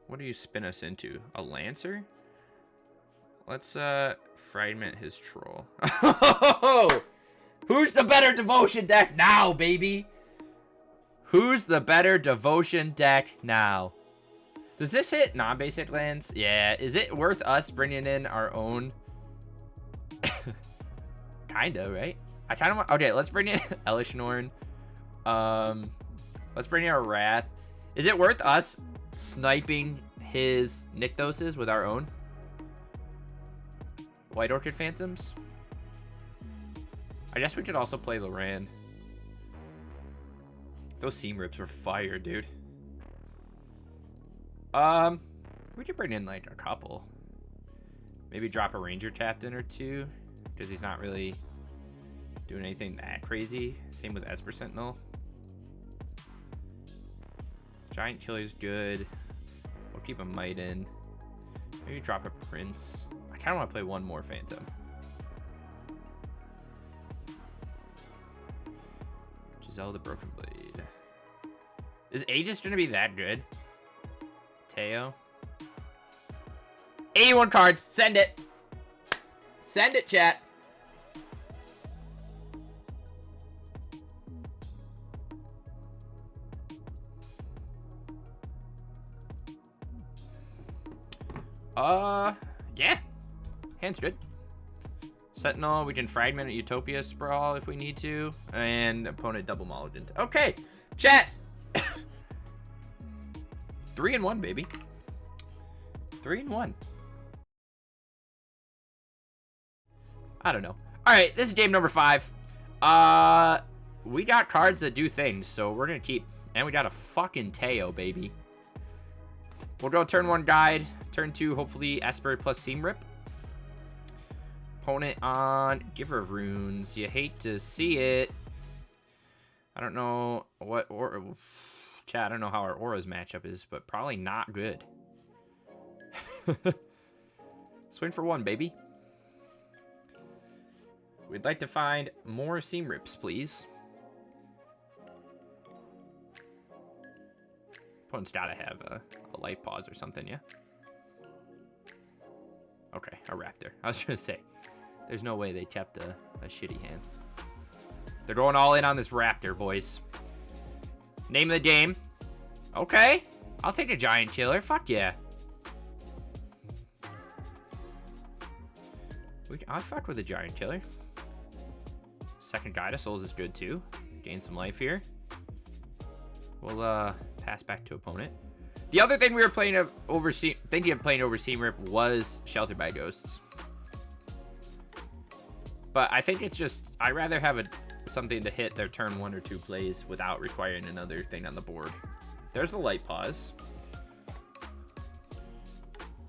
What do you spin us into? A Lancer? Let's fragment his troll. Who's the better devotion deck now, baby? Who's the better devotion deck now? Does this hit non-basic lands? Yeah. Is it worth us bringing in our own? Kinda, right? I kind of want. Okay, let's bring in Elishnorn. Let's bring in our Wrath. Is it worth us sniping his Nykthoses with our own? White Orchid Phantoms? I guess we could also play Loran. Those Seam Rips were fire, dude. We could bring in like a couple. Maybe drop a Ranger Captain or 2, because he's not really doing anything that crazy. Same with Esper Sentinel. Giant Killer's good. We'll keep a Might in. Maybe drop a Prince. I kind of want to play one more Phantom. Giselle the Broken Blade. Is Aegis going to be that good? Teo. 81 cards. Send it. Send it, chat. Yeah. Hand's good. Sentinel, we can fragment Utopia Sprawl if we need to. And opponent double mulligan. Okay, chat. 3-1, baby. 3-1. I don't know. All right, this is game number 5. We got cards that do things, so we're gonna keep. And we got a fucking Teo, baby. We'll go turn 1 guide. Turn 2, hopefully Esper plus Seam Rip. Opponent on Giver of Runes. You hate to see it. I don't know what or chat. I don't know how our Aura's matchup is, but probably not good. Swing for 1, baby. We'd like to find more Seam Rips, please. Opponent's gotta have a light pause or something, yeah? Okay, a Raptor. I was gonna say, there's no way they kept a shitty hand. They're going all in on this Raptor, boys. Name of the game. Okay, I'll take a Giant Killer. Fuck yeah. I'll fuck with a Giant Killer. Second Guide of Souls is good too. Gain some life here. We'll pass back to opponent. The other thing we were thinking of playing over Seam Rip was Sheltered by Ghosts. But I think it's just, I'd rather have something to hit their turn 1 or 2 plays without requiring another thing on the board. There's the light pause.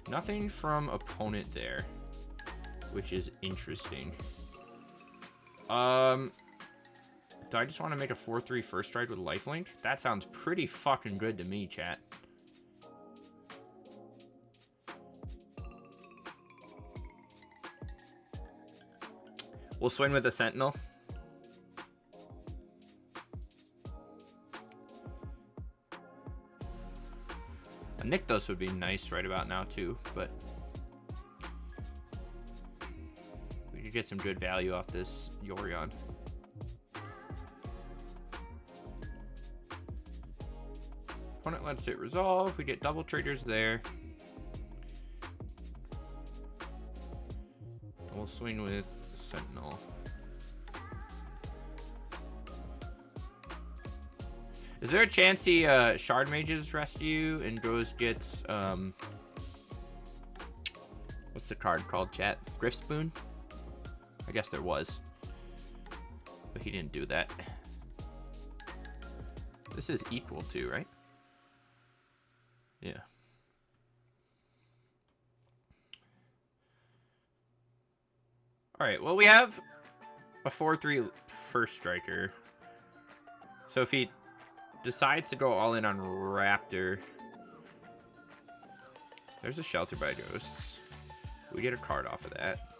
Nothing from opponent there, which is interesting. Do I just want to make a 4-3 first strike with lifelink? That sounds pretty fucking good to me, chat. We'll swing with a Sentinel. A Nykthos would be nice right about now too, but we could get some good value off this Yorion. Opponent lets it resolve. We get double triggers there. We'll swing with Sentinel. Is there a chance he Shard Mages Rescue and goes gets what's the card called, chat? Griff Spoon? I guess there was, but he didn't do that. This is equal to, right? Yeah. All right, well, we have a 4-3 first striker. So if he decides to go all in on Raptor, there's a Shelter by Ghosts. We get a card off of that.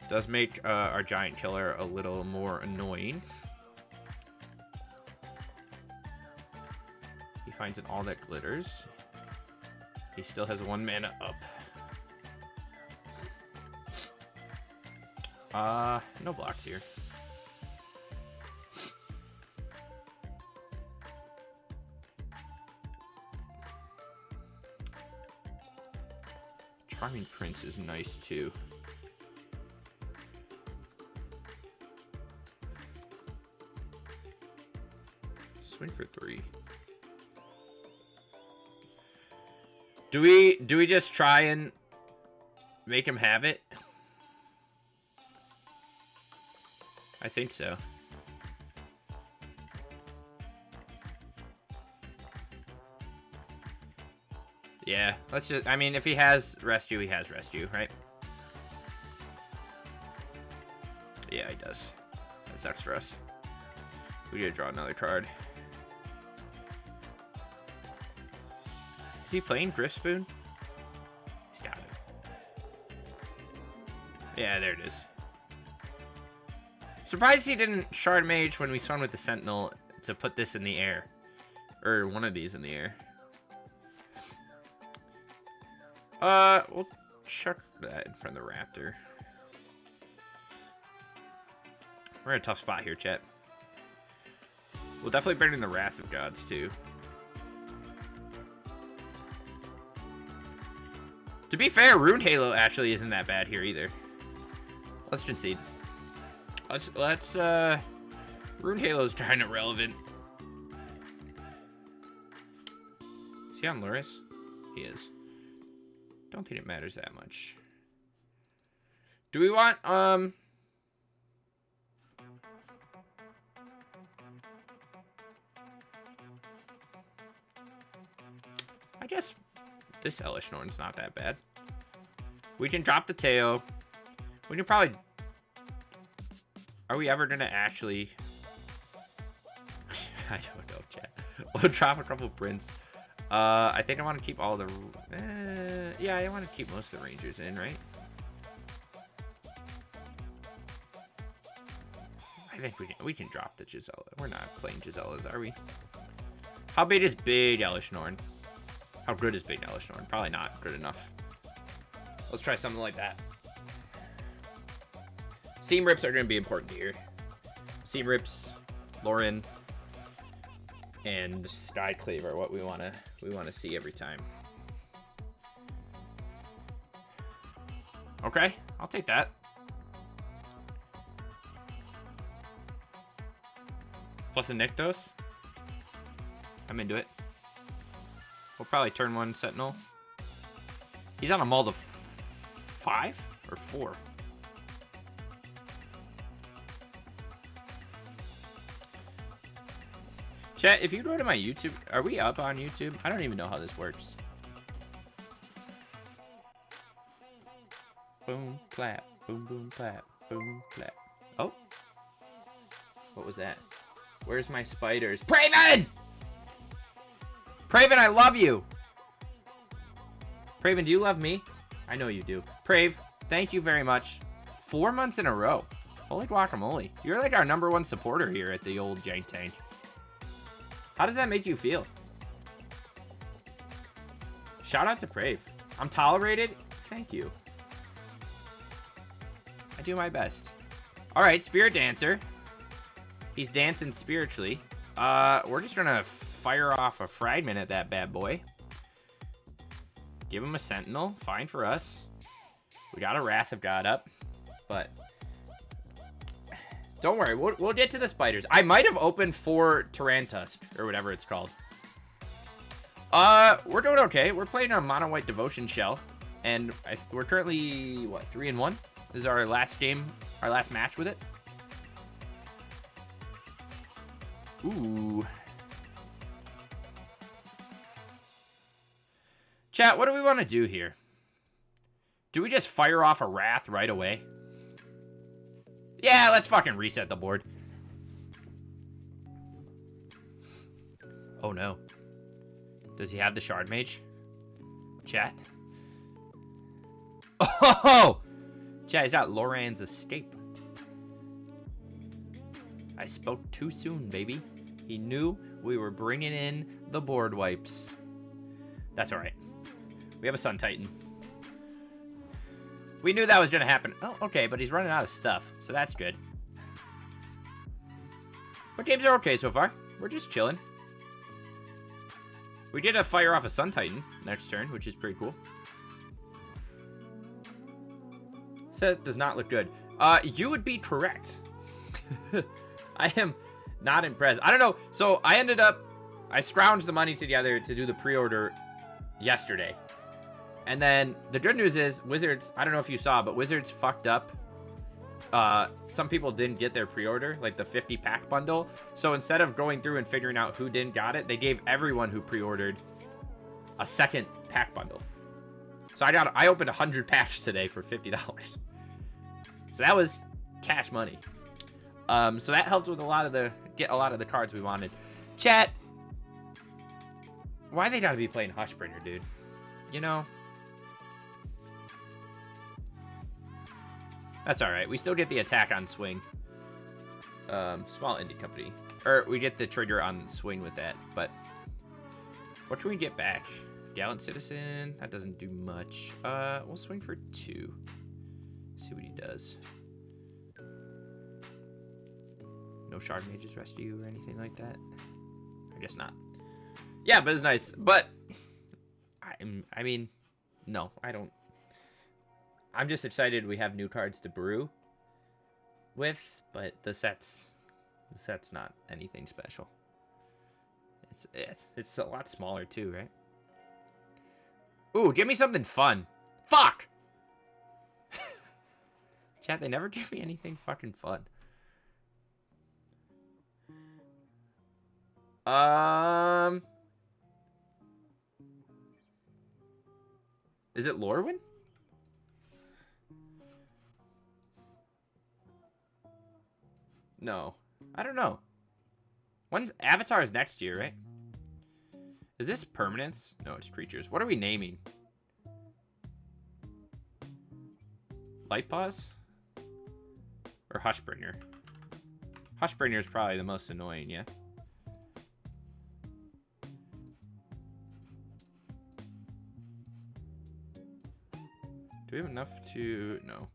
Does make our Giant Killer a little more annoying. He finds an All That Glitters. He still has 1 mana up. No blocks here. Charming Prince is nice too. Swing for 3. Do we just try and make him have it? I think so. Yeah, let's just, I mean, if he has Rescue, he has Rescue, right? Yeah, he does. That sucks for us. We gotta draw another card. Is he playing Griff Spoon? He's got it. Yeah, there it is. Surprised he didn't Shard Mage when we swung with the Sentinel to put this in the air. Or one of these in the air. We'll chuck that in front of the Raptor. We're in a tough spot here, chat. We'll definitely bring in the Wrath of Gods, too. To be fair, Rune Halo actually isn't that bad here either. Let's concede. Let's Rune Halo's kind of relevant. Is he on Luris? He is. Don't think it matters that much. Do we want, I guess this Elish Norn's not that bad. We can drop the Teo. We can probably... Are we ever gonna actually... I don't know, chat. We'll drop a couple prints. I think I want to keep all the... yeah, I want to keep most of the Rangers in, right? I think we can drop the Gisela. We're not playing Giselas, are we? How big is Big Elish Norn? How good is Big Elish Norn? Probably not good enough. Let's try something like that. Seam Rips are going to be important here. Seam Rips, Lauren, and Skyclave are what we want to see every time. Okay, I'll take that. Plus a Nykthos. I'm into it. We'll probably turn 1 Sentinel. He's on a mold of 5 or 4. Chat, if you go to my YouTube, are we up on YouTube? I don't even know how this works. Boom, clap, boom, boom, clap, boom, clap. Oh. What was that? Where's my spiders? Praven! Praven, I love you! Praven, do you love me? I know you do. Prave, thank you very much. 4 months in a row. Holy guacamole. You're like our #1 supporter here at the old Jank Tank. How does that make you feel? Shout out to Prave. I'm tolerated. Thank you. I do my best. Alright, Spirit Dancer. He's dancing spiritually. We're just gonna fire off a fragment at that bad boy. Give him a Sentinel. Fine for us. We got a Wrath of God up. But don't worry, we'll get to the spiders. I might have opened 4 Tarantusk, or whatever it's called. We're doing okay. We're playing a Mono White Devotion Shell. And we're currently, what, 3-1? This is our last game, our last match with it. Ooh. Chat, what do we want to do here? Do we just fire off a Wrath right away? Yeah, let's fucking reset the board. Oh no. Does he have the Shard Mage? Chat? Oh! Chat, he's got Loran's Escape. I spoke too soon, baby. He knew we were bringing in the board wipes. That's alright. We have a Sun Titan. We knew that was going to happen. Oh, okay, but he's running out of stuff, so that's good. But games are okay so far. We're just chilling. We did fire off a Sun Titan next turn, which is pretty cool. Says does not look good. You would be correct. I am not impressed. I don't know. So I scrounged the money together to do the pre-order yesterday. And then the good news is Wizards, I don't know if you saw, but Wizards fucked up. Some people didn't get their pre-order, like the 50 pack bundle. So instead of going through and figuring out who didn't got it, they gave everyone who pre-ordered a second pack bundle. So I opened 100 packs today for $50. So that was cash money. So that helped with get a lot of the cards we wanted. Chat, why they gotta be playing Hushbringer, dude? You know, that's all right. We still get the attack on swing. Small indie company, or we get the trigger on swing with that. But what can we get back? Gallant Citizen. That doesn't do much. We'll swing for 2. See what he does. No Shard Mage's Rescue or anything like that. I guess not. Yeah, but it's nice. But I mean, no, I don't I'm just excited we have new cards to brew with, but the set's not anything special. It's a lot smaller too, right? Ooh, give me something fun. Fuck! Chat, they never give me anything fucking fun. Is it Lorwyn? No. I don't know. When's Avatar is next year, right? Is this permanence? No, it's creatures. What are we naming? Light Pause? Or Hushbringer? Hushbringer is probably the most annoying, yeah? Do we have enough to... No.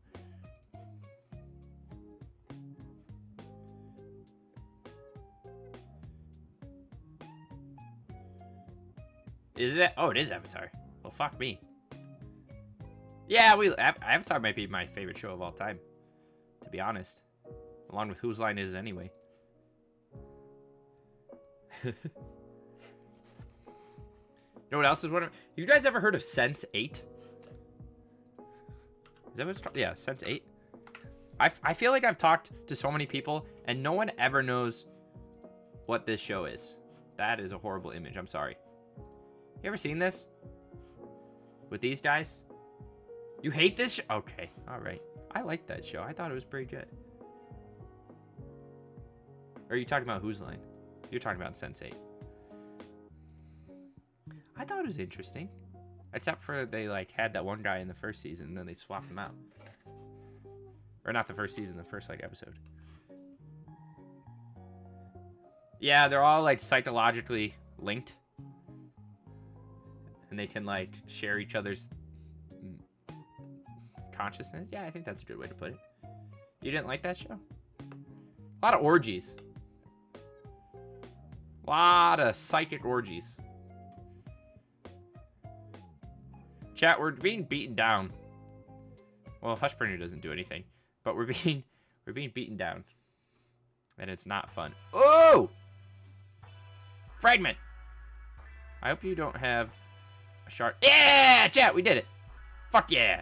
Is it? Oh, it is Avatar. Well, fuck me. Yeah, Avatar might be my favorite show of all time, to be honest. Along with Whose Line Is It Anyway. You know what else is one of... You guys ever heard of Sense 8? Is that what it's called? Yeah, Sense 8. I feel like I've talked to so many people, and no one ever knows what this show is. That is a horrible image. I'm sorry. You ever seen this? With these guys? You hate this show? Okay, alright. I liked that show. I thought it was pretty good. Or are you talking about Whose Line? You're talking about Sense 8. I thought it was interesting. Except for they like had that one guy in the first season and then they swapped him out. Or not the first season, the first like episode. Yeah, they're all like psychologically linked. And they can like share each other's consciousness. Yeah, I think that's a good way to put it. You didn't like that show? A lot of orgies. A lot of psychic orgies. Chat, we're being beaten down. Well, Hushbringer doesn't do anything, but we're being beaten down, and it's not fun. Oh! Fragment. I hope you don't have a shard. Yeah, chat, we did it. Fuck yeah.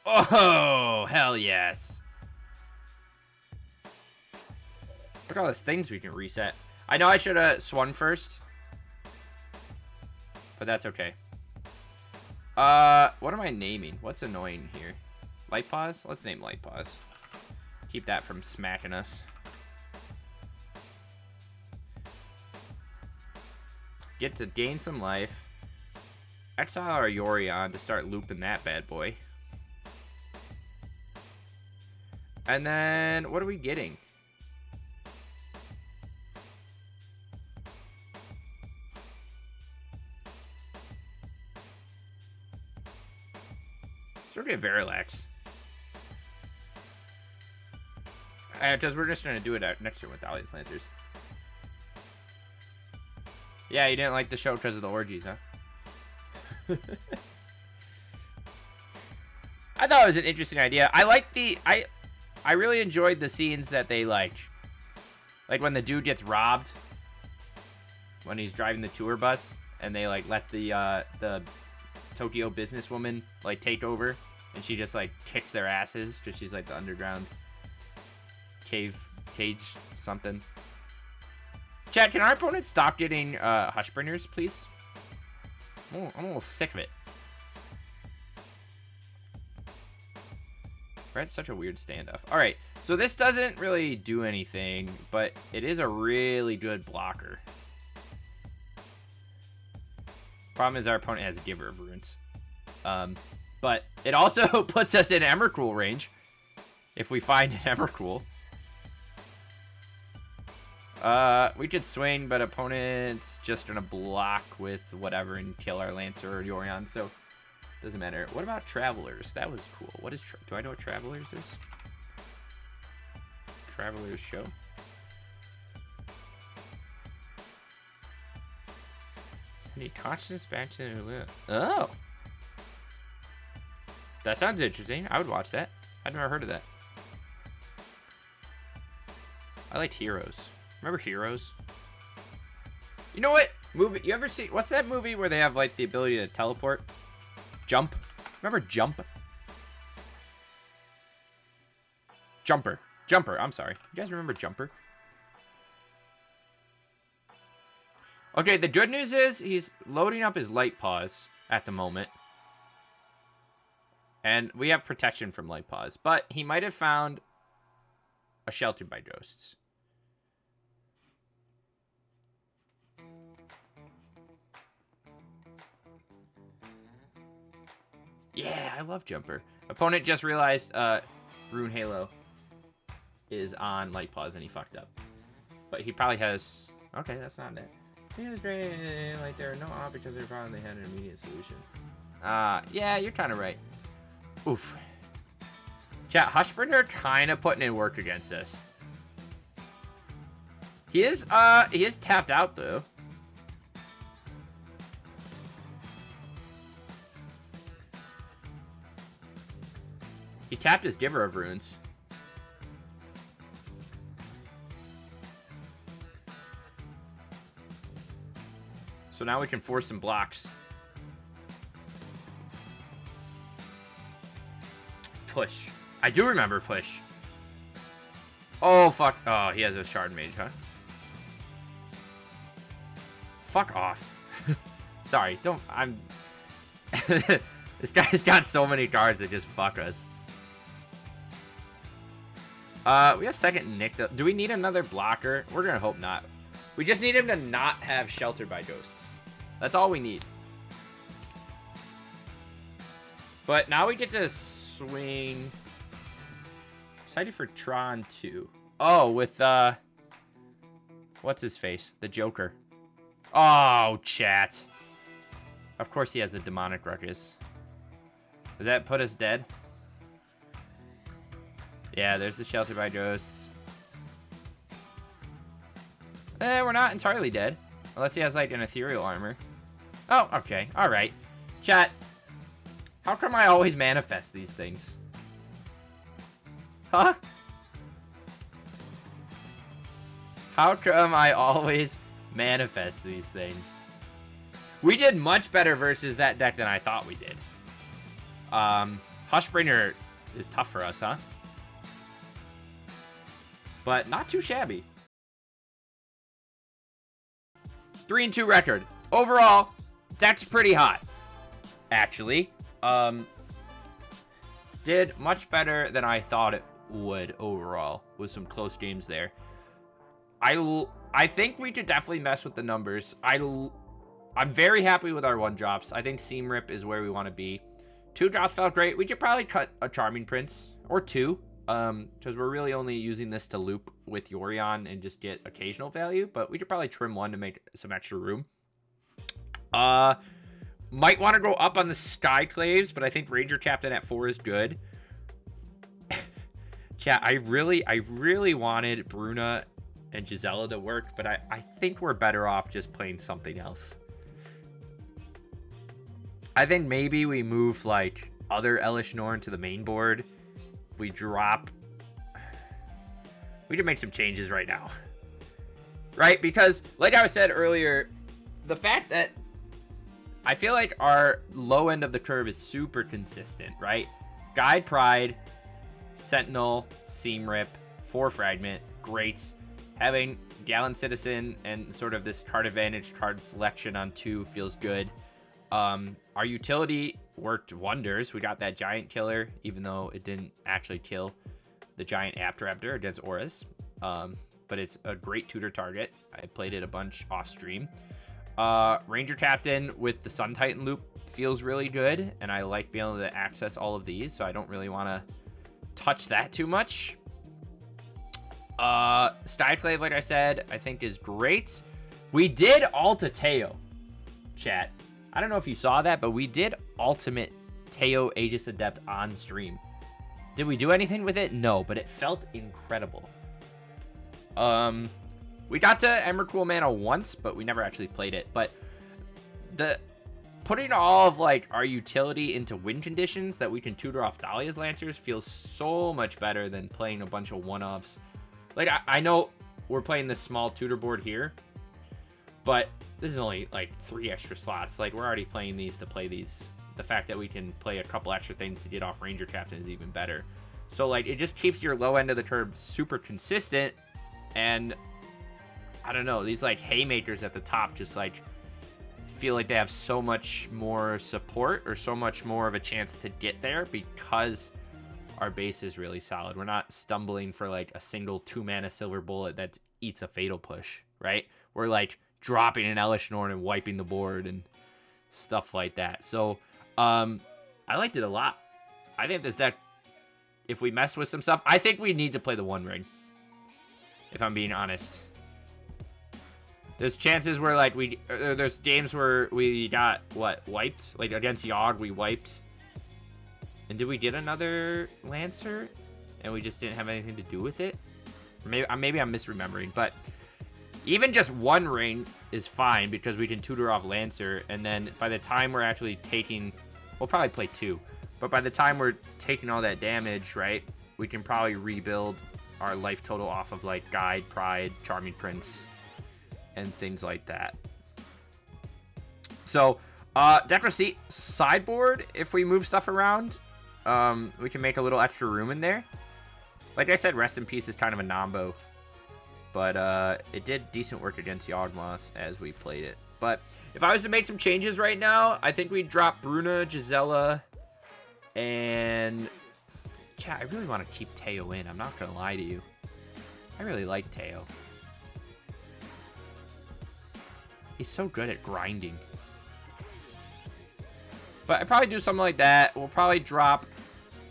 Oh, hell yes. Look at all those things we can reset. I know I should have swung first. But that's okay. What am I naming? What's annoying here? Light Pause? Let's name Light Pause. Keep that from smacking us. Get to gain some life. Exile our Yorion to start looping that bad boy. And then, what are we getting? So we're gonna get Verilax. Because we're just gonna do it next year with Dahlia's Lancers. Yeah, you didn't like the show because of the orgies, huh? I thought it was an interesting idea. I like the... I really enjoyed the scenes that they like when the dude gets robbed when he's driving the tour bus and they like let the Tokyo businesswoman like take over and she just like kicks their asses because she's like the underground cage something. Chat, can our opponent stop getting Hushbringers, please? I'm a little sick of it. Red's such a weird standoff. Alright, so this doesn't really do anything, but it is a really good blocker. Problem is our opponent has a Giver of Runes. But it also puts us in Emrakul range. If we find an Emrakul. We could swing, but opponent's just gonna block with whatever and kill our Lancer or Yorion, so... Doesn't matter. What about Travelers? That was cool. What is... Do I know what Travelers is? Travelers show. Need constant expansion. Oh. That sounds interesting. I would watch that. I'd never heard of that. I liked Heroes. Remember Heroes? You know what? Movie. You ever see... What's that movie where they have, like, the ability to teleport? Jump? Remember Jump? Jumper. Jumper. I'm sorry. You guys remember Jumper? Okay, the good news is he's loading up his light paws at the moment. And we have protection from light paws. But he might have found a shelter by ghosts. Yeah, I love Jumper. Opponent just realized Rune Halo is on light paws and he fucked up. But he probably has... Okay, that's not it. He was great. Like, there are no objects that are found. They had an immediate solution. Yeah, you're kind of right. Oof. Chat, Hushbringer kind of putting in work against us. He is tapped out, though. He tapped his Giver of Runes. So now we can force some blocks. Push. I do remember Push. Oh, fuck. Oh, he has a Shard Mage, huh? Fuck off. Sorry, don't... I'm... This guy's got so many cards that just fuck us. We have second Nick. Do we need another blocker? We're gonna hope not. We just need him to not have Shelter by Ghosts. That's all we need. But now we get to swing... Excited for Tron 2. Oh, with, what's his face? The Joker. Oh, chat. Of course he has the Demonic Ruckus. Does that put us dead? Yeah, there's the Shelter by Ghosts. We're not entirely dead. Unless he has, like, an ethereal armor. Oh, okay. Alright. Chat. How come I always manifest these things? Huh? How come I always manifest these things? We did much better versus that deck than I thought we did. Hushbringer is tough for us, huh? But not too shabby. 3-2 record. Overall, deck's pretty hot. Actually. Did much better than I thought it would overall. With some close games there. I think we could definitely mess with the numbers. I'm very happy with our 1-drops. I think Seam Rip is where we want to be. 2 drops felt great. We could probably cut a Charming Prince. Or 2. Because we're really only using this to loop with Yorion and just get occasional value. But we could probably trim 1 to make some extra room. Might want to go up on the Skyclaves, but I think Ranger Captain at 4 is good. Chat, I really wanted Bruna and Gisela to work, but I think we're better off just playing something else. I think maybe we move, like, other Elish Norn to the main board. We drop... We can make some changes right now. Right? Because, like I said earlier, the fact that I feel like our low end of the curve is super consistent, right? Guide Pride, Sentinel, Seam Rip, 4 Fragment, great. Having Gallant Citizen and sort of this card advantage card selection on 2 feels good. Our utility worked wonders. We got that Giant Killer, even though it didn't actually kill the Giant Aptoraptor against Auras. But it's a great tutor target. I played it a bunch off stream. Ranger Captain with the Sun Titan loop feels really good, and I like being able to access all of these, so I don't really want to touch that too much. Skyclave, like I said, I think is great. We did Alta Teo, chat. I don't know if you saw that, but we did Ultimate Teo Aegis Adept on stream. Did we do anything with it? No, but it felt incredible. We got to Emrakul Mana once, but we never actually played it. But the putting all of like our utility into win conditions that we can tutor off Dahlia's Lancers feels so much better than playing a bunch of one-offs. Like I know we're playing this small tutor board here, but this is only like 3 extra slots. Like we're already playing these to play these. The fact that we can play a couple extra things to get off Ranger Captain is even better. So like it just keeps your low end of the curve super consistent. And I don't know, these like haymakers at the top just like feel like they have so much more support or so much more of a chance to get there because our base is really solid. We're not stumbling for like a single 2-mana silver bullet that eats a fatal push, right? We're like dropping an Elish Norn and wiping the board and stuff like that. So I liked it a lot. I think this deck, if we mess with some stuff, I think we need to play the One Ring, if I'm being honest. There's chances where like there's games where we got wiped, like against Yawg we wiped, and did we get another Lancer and we just didn't have anything to do with it? Or maybe I'm misremembering, but even just One Ring is fine because we can tutor off Lancer, and then by the time we're actually taking, we'll probably play 2, but by the time we're taking all that damage, right, we can probably rebuild our life total off of like Guide, Pride, Charming Prince, and things like that. So deck receipt sideboard, if we move stuff around, we can make a little extra room in there. Like I said, Rest in Peace is kind of a nombo, but it did decent work against Yawgmoth as we played it. But if I was to make some changes right now, I think we'd drop Bruna, Gisela, and chat, I really want to keep Teo in. I'm not gonna lie to you, I really like Teo. He's so good at grinding. But I'd probably do something like that. We'll probably drop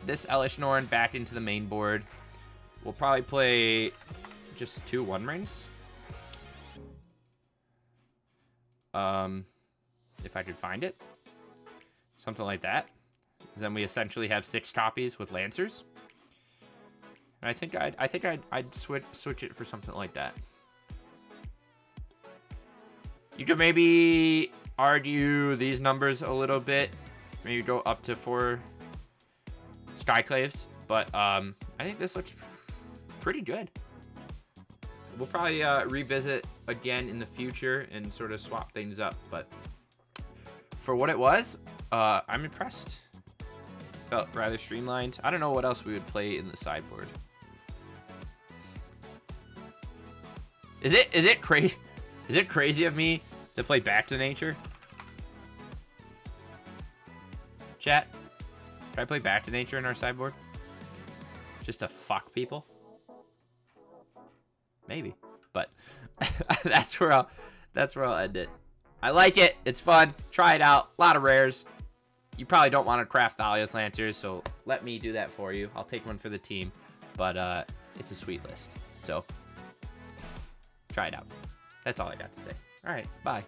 this Elish Norn back into the main board. We'll probably play just 2 One Rings. If I could find it. Something like that. Then we essentially have 6 copies with Lancers. And I think I'd switch it for something like that. You could maybe argue these numbers a little bit. Maybe go up to 4 Skyclaves. But I think this looks pretty good. We'll probably revisit again in the future and sort of swap things up. But for what it was, I'm impressed. Felt rather streamlined. I don't know what else we would play in the sideboard. Is it crazy of me to play Back to Nature? Chat, can I play Back to Nature in our sideboard? Just to fuck people? Maybe, but that's where I'll end it. I like it. It's fun. Try it out. A lot of rares. You probably don't want to craft Dahlia's Lancers, so let me do that for you. I'll take one for the team, but it's a sweet list. So try it out. That's all I got to say. All right, bye.